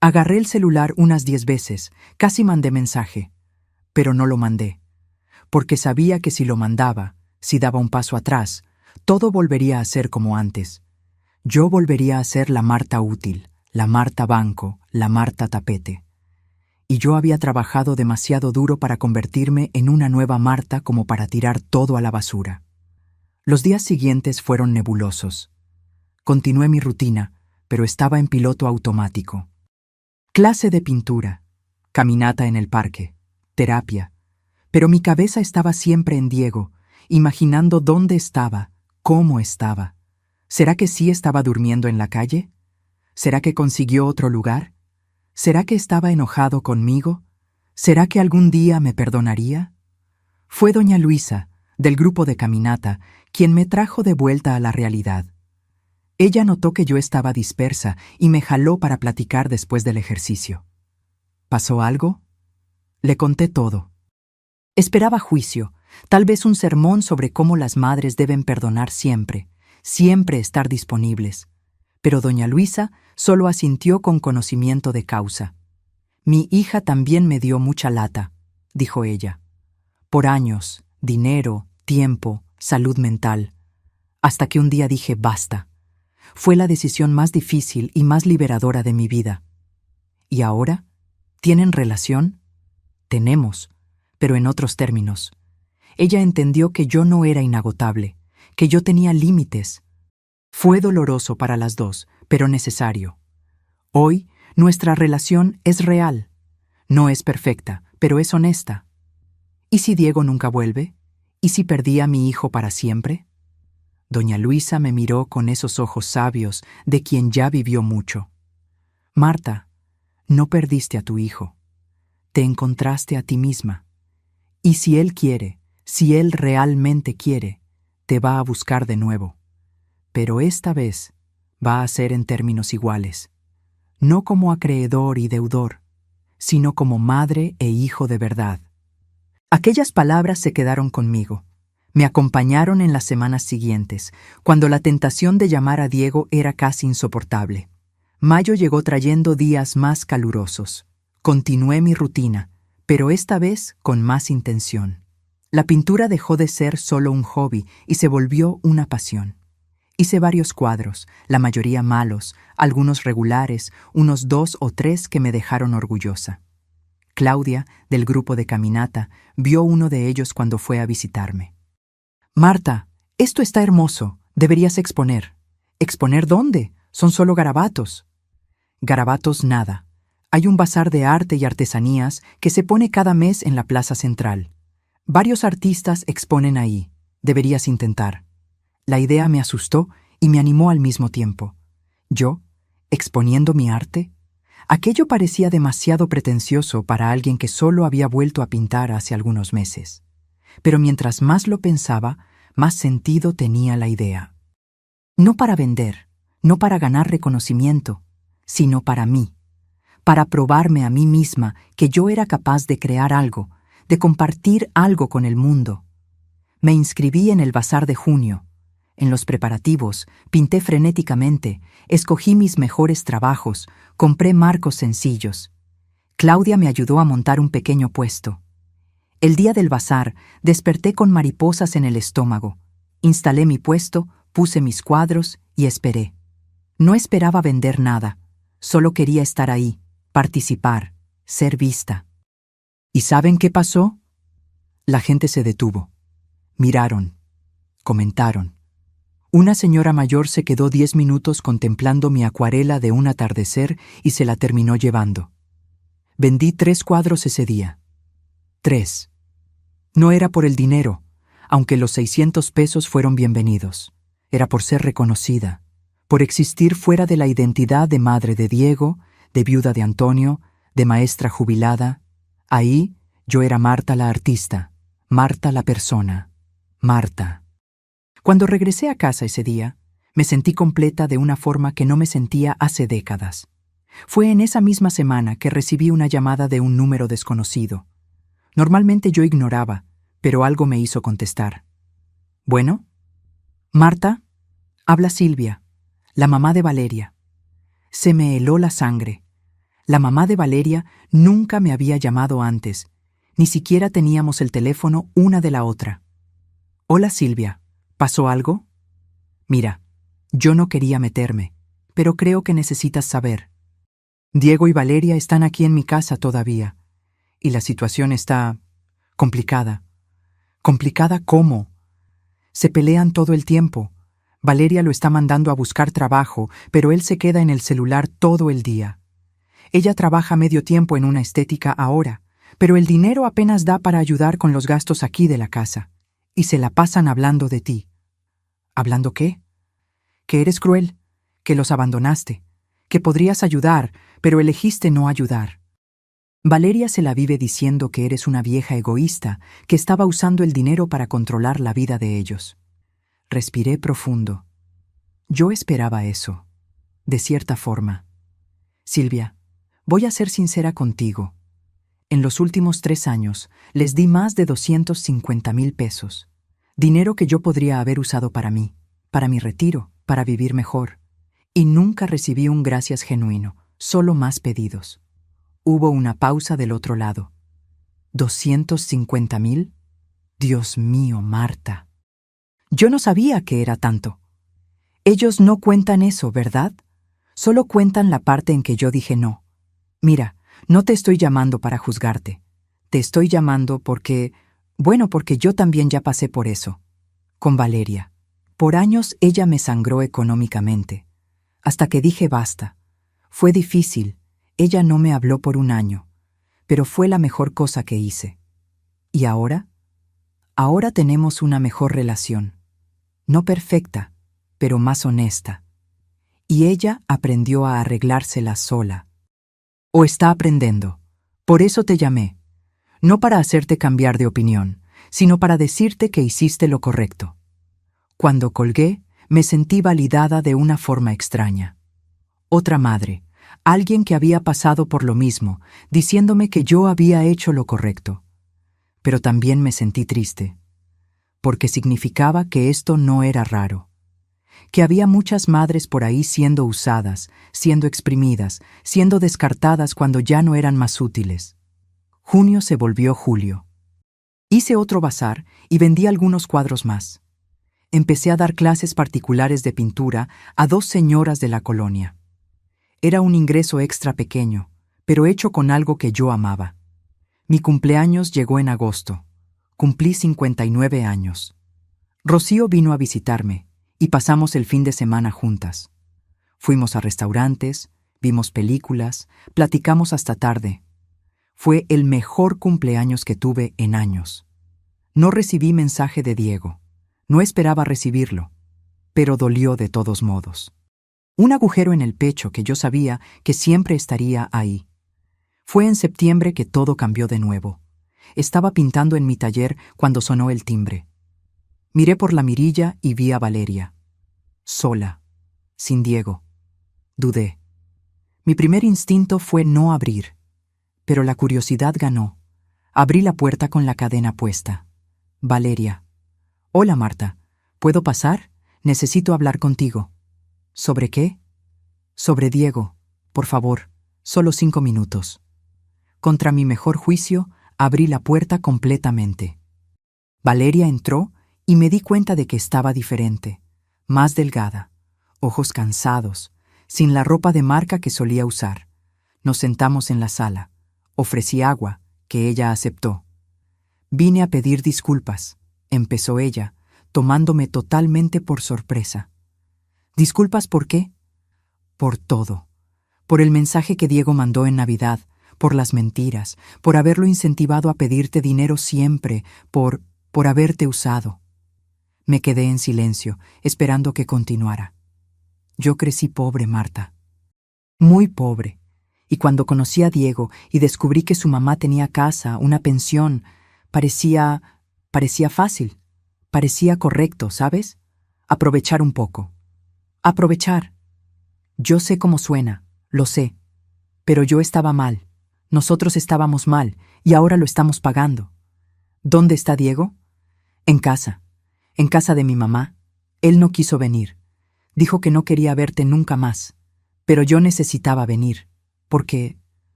[SPEAKER 1] Agarré el celular unas 10 veces, casi mandé mensaje, pero no lo mandé, porque sabía que si lo mandaba, si daba un paso atrás, todo volvería a ser como antes. Yo volvería a ser la Marta útil, la Marta banco, la Marta tapete. Y yo había trabajado demasiado duro para convertirme en una nueva Marta como para tirar todo a la basura. Los días siguientes fueron nebulosos. Continué mi rutina, pero estaba en piloto automático. Clase de pintura, caminata en el parque, terapia, pero mi cabeza estaba siempre en Diego, imaginando dónde estaba, cómo estaba. ¿Será que sí estaba durmiendo en la calle? ¿Será que consiguió otro lugar? ¿Será que estaba enojado conmigo? ¿Será que algún día me perdonaría? Fue doña Luisa, del grupo de caminata, quien me trajo de vuelta a la realidad. Ella notó que yo estaba dispersa y me jaló para platicar después del ejercicio. ¿Pasó algo? Le conté todo. Esperaba juicio, tal vez un sermón sobre cómo las madres deben perdonar siempre, siempre estar disponibles. Pero doña Luisa solo asintió con conocimiento de causa. Mi hija también me dio mucha lata, dijo ella. Por años, dinero, tiempo, salud mental. Hasta que un día dije basta. Fue la decisión más difícil y más liberadora de mi vida. ¿Y ahora? ¿Tienen relación? Tenemos, pero en otros términos. Ella entendió que yo no era inagotable, que yo tenía límites. Fue doloroso para las dos, pero necesario. Hoy, nuestra relación es real. No es perfecta, pero es honesta. ¿Y si Diego nunca vuelve? ¿Y si perdí a mi hijo para siempre? Doña Luisa me miró con esos ojos sabios de quien ya vivió mucho. Marta, no perdiste a tu hijo. Te encontraste a ti misma. Y si él quiere, si él realmente quiere, te va a buscar de nuevo. Pero esta vez va a ser en términos iguales. No como acreedor y deudor, sino como madre e hijo de verdad. Aquellas palabras se quedaron conmigo. Me acompañaron en las semanas siguientes, cuando la tentación de llamar a Diego era casi insoportable. Mayo llegó trayendo días más calurosos. Continué mi rutina, pero esta vez con más intención. La pintura dejó de ser solo un hobby y se volvió una pasión. Hice varios cuadros, la mayoría malos, algunos regulares, unos 2 o 3 que me dejaron orgullosa. Claudia, del grupo de caminata, vio uno de ellos cuando fue a visitarme. Marta, esto está hermoso, deberías exponer. ¿Exponer dónde? Son solo garabatos. Garabatos nada. Hay un bazar de arte y artesanías que se pone cada mes en la plaza central. Varios artistas exponen ahí. Deberías intentar. La idea me asustó y me animó al mismo tiempo. ¿Yo? ¿Exponiendo mi arte? Aquello parecía demasiado pretencioso para alguien que solo había vuelto a pintar hace algunos meses. Pero mientras más lo pensaba, más sentido tenía la idea. No para vender, no para ganar reconocimiento, sino para mí, para probarme a mí misma que yo era capaz de crear algo, de compartir algo con el mundo. Me inscribí en el bazar de junio. En los preparativos, pinté frenéticamente, escogí mis mejores trabajos, compré marcos sencillos. Claudia me ayudó a montar un pequeño puesto. El día del bazar, desperté con mariposas en el estómago. Instalé mi puesto, puse mis cuadros y esperé. No esperaba vender nada, solo quería estar ahí, participar, ser vista. ¿Y saben qué pasó? La gente se detuvo. Miraron, comentaron. Una señora mayor se quedó 10 minutos contemplando mi acuarela de un atardecer y se la terminó llevando. Vendí 3 cuadros ese día. 3. No era por el dinero, aunque los 600 pesos fueron bienvenidos. Era por ser reconocida, por existir fuera de la identidad de madre de Diego, de viuda de Antonio, de maestra jubilada. Ahí yo era Marta la artista, Marta la persona, Marta. Cuando regresé a casa ese día, me sentí completa de una forma que no me sentía hace décadas. Fue en esa misma semana que recibí una llamada de un número desconocido. Normalmente yo ignoraba, pero algo me hizo contestar. ¿Bueno? Marta, habla Silvia, la mamá de Valeria. Se me heló la sangre. La mamá de Valeria nunca me había llamado antes, ni siquiera teníamos el teléfono una de la otra. Hola Silvia, ¿pasó algo? Mira, yo no quería meterme, pero creo que necesitas saber. Diego y Valeria están aquí en mi casa todavía, y la situación está complicada. ¿Complicada cómo? Se pelean todo el tiempo. Valeria lo está mandando a buscar trabajo, pero él se queda en el celular todo el día. Ella trabaja medio tiempo en una estética ahora, pero el dinero apenas da para ayudar con los gastos aquí de la casa. Y se la pasan hablando de ti. ¿Hablando qué? Que eres cruel, que los abandonaste, que podrías ayudar, pero elegiste no ayudar. Valeria se la vive diciendo que eres una vieja egoísta, que estaba usando el dinero para controlar la vida de ellos. Respiré profundo. Yo esperaba eso, de cierta forma. Silvia, voy a ser sincera contigo. En los últimos 3 años les di más de 250,000 pesos. Dinero que yo podría haber usado para mí, para mi retiro, para vivir mejor. Y nunca recibí un gracias genuino, solo más pedidos. Hubo una pausa del otro lado. ¿250,000? Dios mío, Marta. Yo no sabía que era tanto. Ellos no cuentan eso, ¿verdad? Solo cuentan la parte en que yo dije no. Mira, no te estoy llamando para juzgarte. Te estoy llamando porque yo también ya pasé por eso. Con Valeria. Por años ella me sangró económicamente. Hasta que dije basta. Fue difícil. Ella no me habló por 1 año. Pero fue la mejor cosa que hice. ¿Y ahora? Ahora tenemos una mejor relación. No perfecta, pero más honesta. Y ella aprendió a arreglársela sola. O está aprendiendo. Por eso te llamé. No para hacerte cambiar de opinión, sino para decirte que hiciste lo correcto. Cuando colgué, me sentí validada de una forma extraña. Otra madre, alguien que había pasado por lo mismo, diciéndome que yo había hecho lo correcto. Pero también me sentí triste, porque significaba que esto no era raro, que había muchas madres por ahí siendo usadas, siendo exprimidas, siendo descartadas cuando ya no eran más útiles. Junio se volvió julio. Hice otro bazar y vendí algunos cuadros más. Empecé a dar clases particulares de pintura a 2 señoras de la colonia. Era un ingreso extra pequeño, pero hecho con algo que yo amaba. Mi cumpleaños llegó en agosto. Cumplí 59 años. Rocío vino a visitarme y pasamos el fin de semana juntas. Fuimos a restaurantes, vimos películas, platicamos hasta tarde. Fue el mejor cumpleaños que tuve en años. No recibí mensaje de Diego. No esperaba recibirlo, pero dolió de todos modos. Un agujero en el pecho que yo sabía que siempre estaría ahí. Fue en septiembre que todo cambió de nuevo. Estaba pintando en mi taller cuando sonó el timbre. Miré por la mirilla y vi a Valeria. Sola, sin Diego. Dudé. Mi primer instinto fue no abrir, pero la curiosidad ganó. Abrí la puerta con la cadena puesta. Valeria. Hola, Marta. ¿Puedo pasar? Necesito hablar contigo. ¿Sobre qué? Sobre Diego. Por favor, solo 5 minutos. Contra mi mejor juicio, abrí la puerta completamente. Valeria entró y me di cuenta de que estaba diferente, más delgada, ojos cansados, sin la ropa de marca que solía usar. Nos sentamos en la sala. Ofrecí agua, que ella aceptó. Vine a pedir disculpas, empezó ella, tomándome totalmente por sorpresa. ¿Disculpas por qué? Por todo. Por el mensaje que Diego mandó en Navidad, por las mentiras, por haberlo incentivado a pedirte dinero siempre, por haberte usado. Me quedé en silencio, esperando que continuara. Yo crecí pobre, Marta. Muy pobre. Y cuando conocí a Diego y descubrí que su mamá tenía casa, una pensión, parecía fácil, parecía correcto, ¿sabes? Aprovechar un poco. Aprovechar. Yo sé cómo suena, lo sé. Pero yo estaba mal. Nosotros estábamos mal y ahora lo estamos pagando. ¿Dónde está Diego? En casa de mi mamá. Él no quiso venir. Dijo que no quería verte nunca más. Pero yo necesitaba venir, porque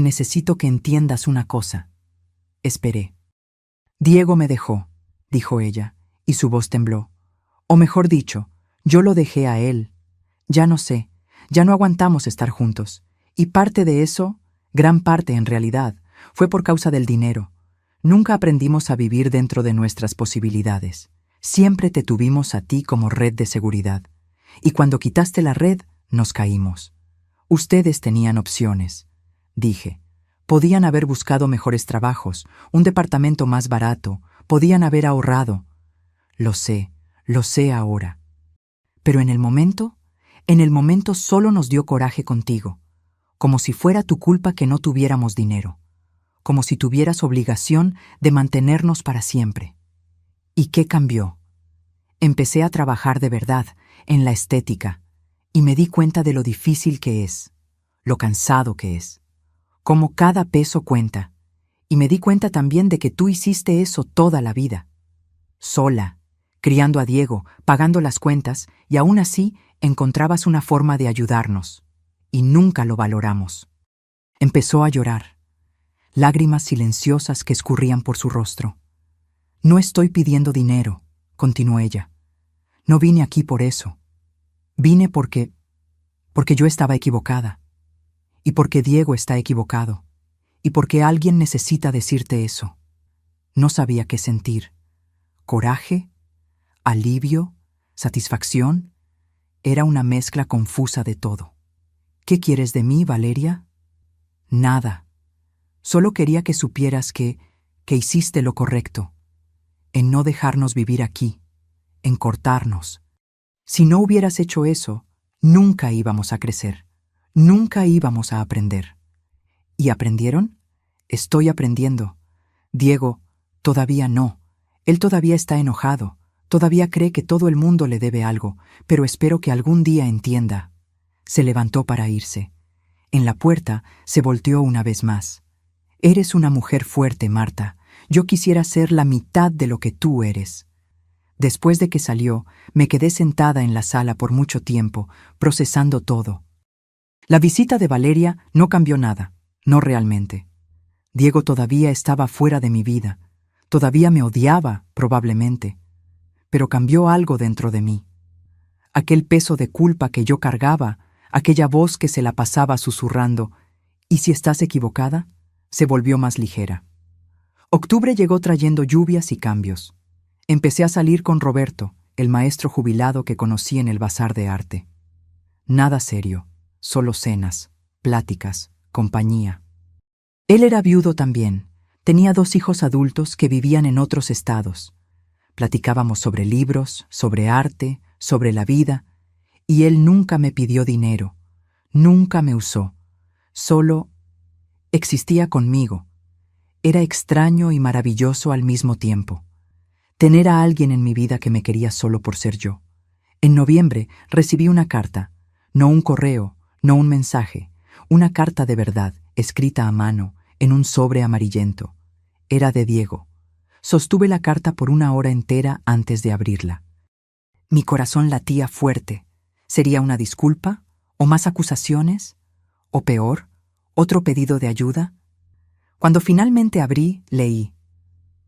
[SPEAKER 1] necesito que entiendas una cosa. Esperé. Diego me dejó, dijo ella, y su voz tembló. O mejor dicho, yo lo dejé a él. Ya no sé, ya no aguantamos estar juntos. Y parte de eso, gran parte en realidad, fue por causa del dinero. Nunca aprendimos a vivir dentro de nuestras posibilidades. Siempre te tuvimos a ti como red de seguridad. Y cuando quitaste la red, nos caímos. Ustedes tenían opciones, dije. Podían haber buscado mejores trabajos, un departamento más barato, podían haber ahorrado. Lo sé ahora. Pero en el momento solo nos dio coraje contigo, como si fuera tu culpa que no tuviéramos dinero, como si tuvieras obligación de mantenernos para siempre. ¿Y qué cambió? Empecé a trabajar de verdad, en la estética, y me di cuenta de lo difícil que es, lo cansado que es, cómo cada peso cuenta, y me di cuenta también de que tú hiciste eso toda la vida, sola, criando a Diego, pagando las cuentas, y aún así encontrabas una forma de ayudarnos, y nunca lo valoramos. Empezó a llorar, lágrimas silenciosas que escurrían por su rostro. No estoy pidiendo dinero, continuó ella. No vine aquí por eso. Vine porque yo estaba equivocada, y porque Diego está equivocado, y porque alguien necesita decirte eso. No sabía qué sentir. Coraje, alivio, satisfacción. Era una mezcla confusa de todo. ¿Qué quieres de mí, Valeria? Nada. Solo quería que supieras que hiciste lo correcto, en no dejarnos vivir aquí, en cortarnos. Si no hubieras hecho eso, nunca íbamos a crecer, nunca íbamos a aprender. ¿Y aprendieron? Estoy aprendiendo. Diego, todavía no. Él todavía está enojado, todavía cree que todo el mundo le debe algo, pero espero que algún día entienda. Se levantó para irse. En la puerta se volteó una vez más. Eres una mujer fuerte, Marta. Yo quisiera ser la mitad de lo que tú eres. Después de que salió, me quedé sentada en la sala por mucho tiempo, procesando todo. La visita de Valeria no cambió nada, no realmente. Diego todavía estaba fuera de mi vida, todavía me odiaba, probablemente, pero cambió algo dentro de mí. Aquel peso de culpa que yo cargaba, aquella voz que se la pasaba susurrando, ¿y si estás equivocada?, se volvió más ligera. Octubre llegó trayendo lluvias y cambios. Empecé a salir con Roberto, el maestro jubilado que conocí en el bazar de arte. Nada serio, solo cenas, pláticas, compañía. Él era viudo también. Tenía 2 hijos adultos que vivían en otros estados. Platicábamos sobre libros, sobre arte, sobre la vida, y él nunca me pidió dinero, nunca me usó, solo existía conmigo. Era extraño y maravilloso al mismo tiempo. Tener a alguien en mi vida que me quería solo por ser yo. En noviembre recibí una carta, no un correo, no un mensaje, una carta de verdad, escrita a mano, en un sobre amarillento. Era de Diego. Sostuve la carta por 1 hora entera antes de abrirla. Mi corazón latía fuerte. ¿Sería una disculpa? ¿O más acusaciones? ¿O peor? ¿Otro pedido de ayuda? Cuando finalmente abrí, leí: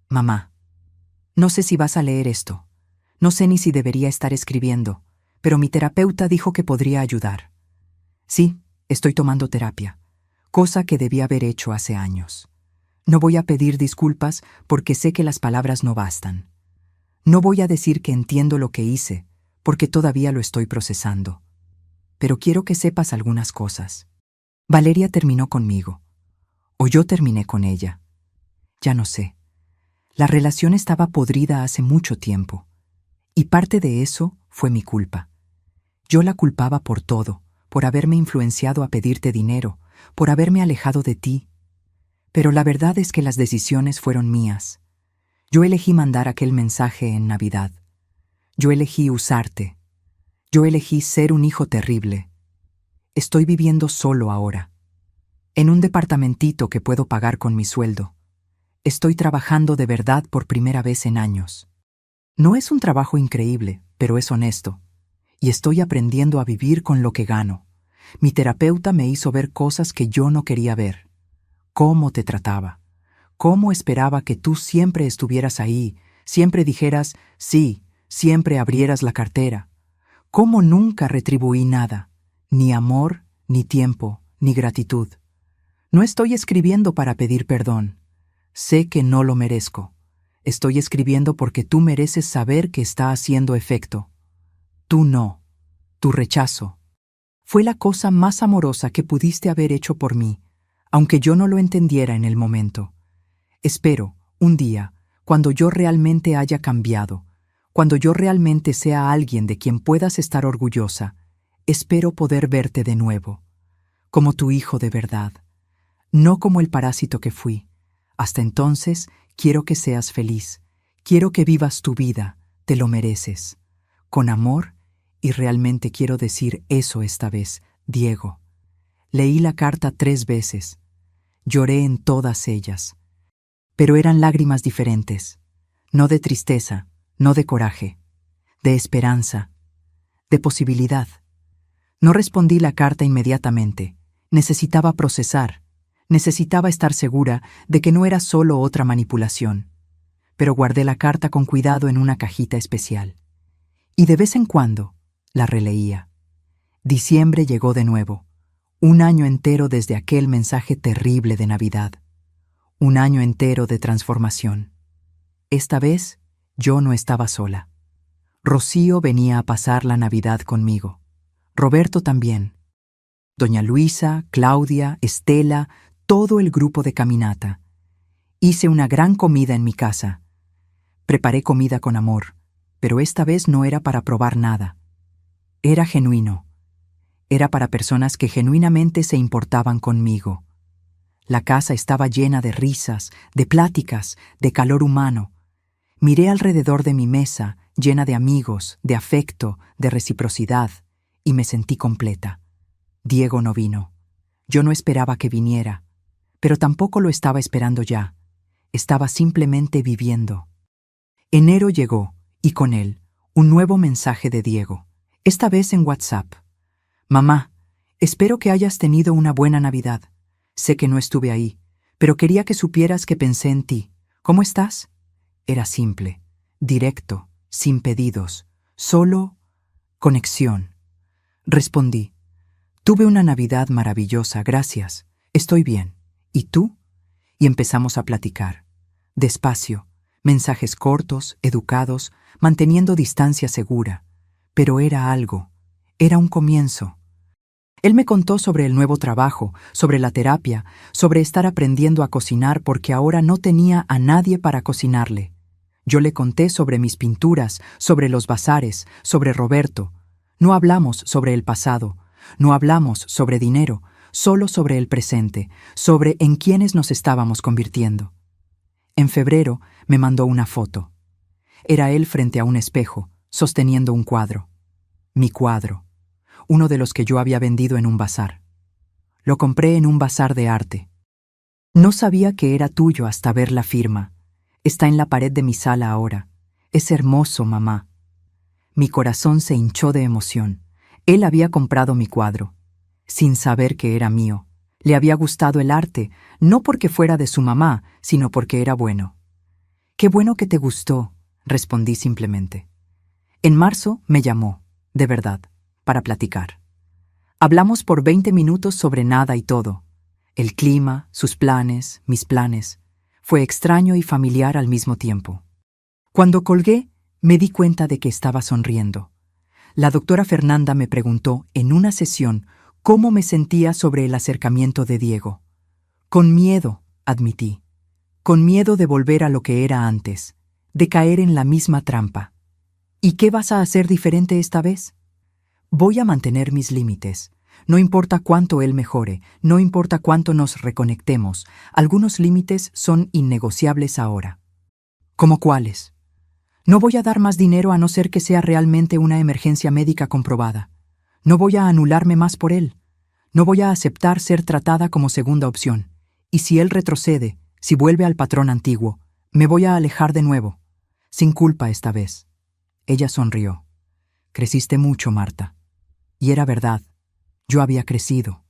[SPEAKER 1] Mamá, no sé si vas a leer esto. No sé ni si debería estar escribiendo, pero mi terapeuta dijo que podría ayudar. Sí, estoy tomando terapia, cosa que debí haber hecho hace años. No voy a pedir disculpas porque sé que las palabras no bastan. No voy a decir que entiendo lo que hice, porque todavía lo estoy procesando. Pero quiero que sepas algunas cosas. Valeria terminó conmigo, o yo terminé con ella. Ya no sé. La relación estaba podrida hace mucho tiempo, y parte de eso fue mi culpa. Yo la culpaba por todo, por haberme influenciado a pedirte dinero, por haberme alejado de ti. Pero la verdad es que las decisiones fueron mías. Yo elegí mandar aquel mensaje en Navidad. Yo elegí usarte. Yo elegí ser un hijo terrible. Estoy viviendo solo ahora, en un departamentito que puedo pagar con mi sueldo. Estoy trabajando de verdad por primera vez en años. No es un trabajo increíble, pero es honesto. Y estoy aprendiendo a vivir con lo que gano. Mi terapeuta me hizo ver cosas que yo no quería ver. Cómo te trataba. Cómo esperaba que tú siempre estuvieras ahí, siempre dijeras sí, siempre abrieras la cartera. Cómo nunca retribuí nada, ni amor, ni tiempo, ni gratitud. No estoy escribiendo para pedir perdón. Sé que no lo merezco. Estoy escribiendo porque tú mereces saber que está haciendo efecto. Tú no. Tu rechazo. Fue la cosa más amorosa que pudiste haber hecho por mí, aunque yo no lo entendiera en el momento. Espero, un día, cuando yo realmente haya cambiado, cuando yo realmente sea alguien de quien puedas estar orgullosa, espero poder verte de nuevo, como tu hijo de verdad, no como el parásito que fui. Hasta entonces, quiero que seas feliz, quiero que vivas tu vida, te lo mereces. Con amor, y realmente quiero decir eso esta vez, Diego. Leí la carta 3 veces, lloré en todas ellas, pero eran lágrimas diferentes, no de tristeza, no de coraje, de esperanza, de posibilidad. No respondí la carta inmediatamente, necesitaba procesar, necesitaba estar segura de que no era solo otra manipulación, pero guardé la carta con cuidado en una cajita especial. Y de vez en cuando la releía. Diciembre llegó de nuevo, un año entero desde aquel mensaje terrible de Navidad, un año entero de transformación. Esta vez yo no estaba sola. Rocío venía a pasar la Navidad conmigo. Roberto también. Doña Luisa, Claudia, Estela, todo el grupo de caminata. Hice una gran comida en mi casa. Preparé comida con amor, pero esta vez no era para probar nada. Era genuino. Era para personas que genuinamente se importaban conmigo. La casa estaba llena de risas, de pláticas, de calor humano. Miré alrededor de mi mesa, llena de amigos, de afecto, de reciprocidad, y me sentí completa. Diego no vino. Yo no esperaba que viniera, pero tampoco lo estaba esperando ya. Estaba simplemente viviendo. Enero llegó, y con él, un nuevo mensaje de Diego, esta vez en WhatsApp. Mamá, espero que hayas tenido una buena Navidad. Sé que no estuve ahí, pero quería que supieras que pensé en ti. ¿Cómo estás? Era simple, directo, sin pedidos, solo conexión. Respondí, tuve una Navidad maravillosa, gracias. Estoy bien. ¿Y tú? Y empezamos a platicar. Despacio, mensajes cortos, educados, manteniendo distancia segura. Pero era algo, era un comienzo. Él me contó sobre el nuevo trabajo, sobre la terapia, sobre estar aprendiendo a cocinar porque ahora no tenía a nadie para cocinarle. Yo le conté sobre mis pinturas, sobre los bazares, sobre Roberto. No hablamos sobre el pasado, no hablamos sobre dinero, solo sobre el presente, sobre en quiénes nos estábamos convirtiendo. En febrero me mandó una foto. Era él frente a un espejo, sosteniendo un cuadro. Mi cuadro, uno de los que yo había vendido en un bazar. Lo compré en un bazar de arte. No sabía que era tuyo hasta ver la firma. Está en la pared de mi sala ahora. Es hermoso, mamá. Mi corazón se hinchó de emoción. Él había comprado mi cuadro, sin saber que era mío. Le había gustado el arte, no porque fuera de su mamá, sino porque era bueno. «Qué bueno que te gustó», respondí simplemente. En marzo me llamó, de verdad, para platicar. Hablamos por 20 minutos sobre nada y todo. El clima, sus planes, mis planes. Fue extraño y familiar al mismo tiempo. Cuando colgué, me di cuenta de que estaba sonriendo. La doctora Fernanda me preguntó en una sesión cómo me sentía sobre el acercamiento de Diego. Con miedo, admití. Con miedo de volver a lo que era antes, de caer en la misma trampa. ¿Y qué vas a hacer diferente esta vez? Voy a mantener mis límites. No importa cuánto él mejore, no importa cuánto nos reconectemos, algunos límites son innegociables ahora. ¿Cómo cuáles? No voy a dar más dinero a no ser que sea realmente una emergencia médica comprobada. No voy a anularme más por él. No voy a aceptar ser tratada como segunda opción. Y si él retrocede, si vuelve al patrón antiguo, me voy a alejar de nuevo. Sin culpa esta vez. Ella sonrió. Creciste mucho, Marta. Y era verdad. Yo había crecido.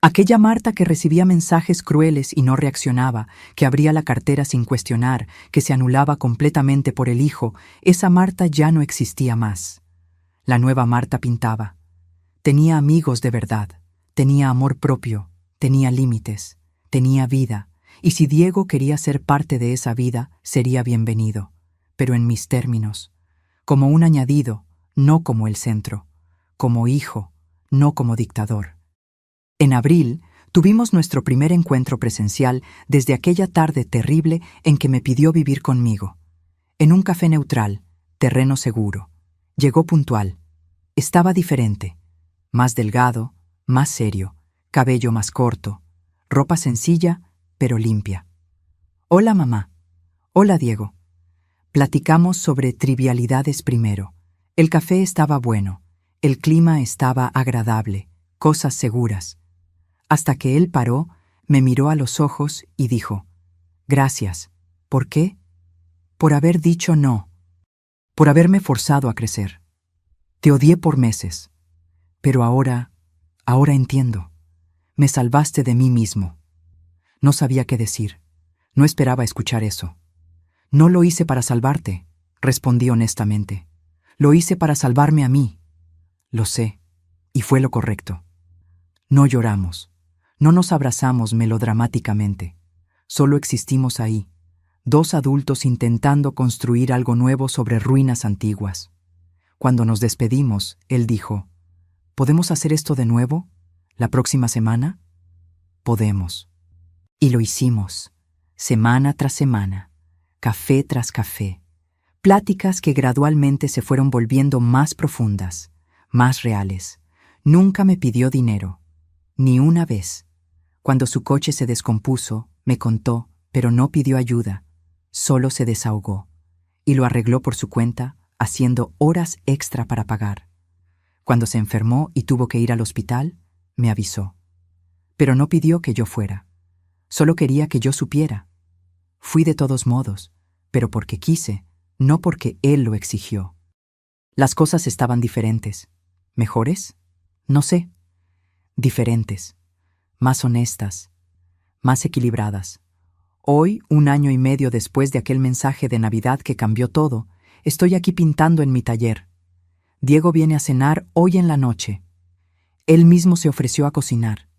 [SPEAKER 1] Aquella Marta que recibía mensajes crueles y no reaccionaba, que abría la cartera sin cuestionar, que se anulaba completamente por el hijo, esa Marta ya no existía más. La nueva Marta pintaba. Tenía amigos de verdad, tenía amor propio, tenía límites, tenía vida, y si Diego quería ser parte de esa vida, sería bienvenido, pero en mis términos, como un añadido, no como el centro, como hijo, no como dictador. En abril, tuvimos nuestro primer encuentro presencial desde aquella tarde terrible en que me pidió vivir conmigo. En un café neutral, terreno seguro. Llegó puntual. Estaba diferente. Más delgado, más serio, cabello más corto, ropa sencilla, pero limpia. Hola, mamá. Hola, Diego. Platicamos sobre trivialidades primero. El café estaba bueno, el clima estaba agradable, cosas seguras. Hasta que él paró, me miró a los ojos y dijo, «Gracias. ¿Por qué? Por haber dicho no. Por haberme forzado a crecer. Te odié por meses. Pero ahora entiendo. Me salvaste de mí mismo». No sabía qué decir. No esperaba escuchar eso. «No lo hice para salvarte», respondí honestamente. «Lo hice para salvarme a mí». Lo sé, y fue lo correcto. No lloramos. No nos abrazamos melodramáticamente. Solo existimos ahí, dos adultos intentando construir algo nuevo sobre ruinas antiguas. Cuando nos despedimos, él dijo, «¿Podemos hacer esto de nuevo? ¿La próxima semana?» Podemos. Y lo hicimos, semana tras semana, café tras café. Pláticas que gradualmente se fueron volviendo más profundas, más reales. Nunca me pidió dinero, ni una vez. Cuando su coche se descompuso, me contó, pero no pidió ayuda. Solo se desahogó. Y lo arregló por su cuenta, haciendo horas extra para pagar. Cuando se enfermó y tuvo que ir al hospital, me avisó. Pero no pidió que yo fuera. Solo quería que yo supiera. Fui de todos modos, pero porque quise, no porque él lo exigió. Las cosas estaban diferentes. ¿Mejores? No sé. Diferentes. Más honestas, más equilibradas. Hoy, 1 año y medio después de aquel mensaje de Navidad que cambió todo, estoy aquí pintando en mi taller. Diego viene a cenar hoy en la noche. Él mismo se ofreció a cocinar.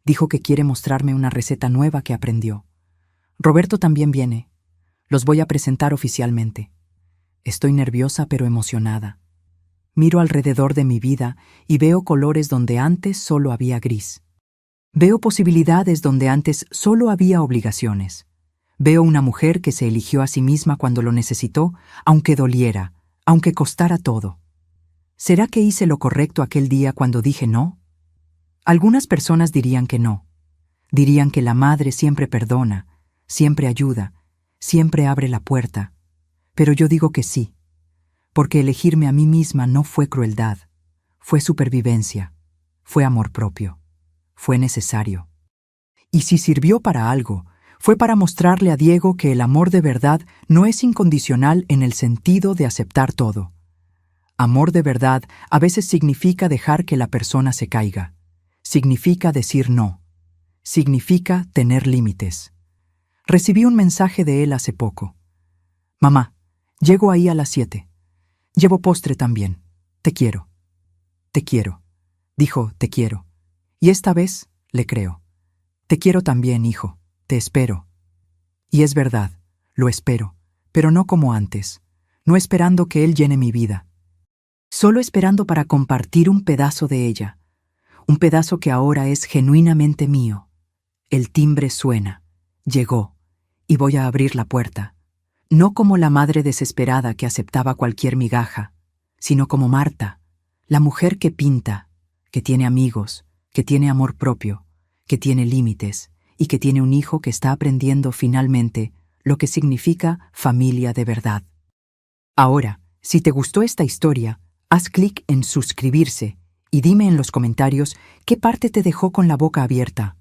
[SPEAKER 1] Dijo que quiere mostrarme una receta nueva que aprendió. Roberto también viene. Los voy a presentar oficialmente. Estoy nerviosa pero emocionada. Miro alrededor de mi vida y veo colores donde antes solo había gris. Veo posibilidades donde antes solo había obligaciones. Veo una mujer que se eligió a sí misma cuando lo necesitó, aunque doliera, aunque costara todo. ¿Será que hice lo correcto aquel día cuando dije no? Algunas personas dirían que no. Dirían que la madre siempre perdona, siempre ayuda, siempre abre la puerta. Pero yo digo que sí, porque elegirme a mí misma no fue crueldad, fue supervivencia, fue amor propio. Fue necesario. Y si sirvió para algo, fue para mostrarle a Diego que el amor de verdad no es incondicional en el sentido de aceptar todo. Amor de verdad a veces significa dejar que la persona se caiga. Significa decir no. Significa tener límites. Recibí un mensaje de él hace poco. «Mamá, llego ahí a las 7. Llevo postre también. Te quiero». «Te quiero». Dijo, «te quiero». Y esta vez le creo. «Te quiero también, hijo. Te espero». Y es verdad, lo espero, pero no como antes, no esperando que él llene mi vida. Solo esperando para compartir un pedazo de ella, un pedazo que ahora es genuinamente mío. El timbre suena. Llegó, y voy a abrir la puerta. No como la madre desesperada que aceptaba cualquier migaja, sino como Marta, la mujer que pinta, que tiene amigos, que tiene amor propio, que tiene límites y que tiene un hijo que está aprendiendo finalmente lo que significa familia de verdad. Ahora, si te gustó esta historia, haz clic en suscribirse y dime en los comentarios qué parte te dejó con la boca abierta.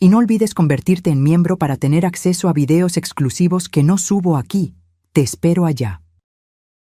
[SPEAKER 1] Y no olvides convertirte en miembro para tener acceso a videos exclusivos que no subo aquí. Te espero allá.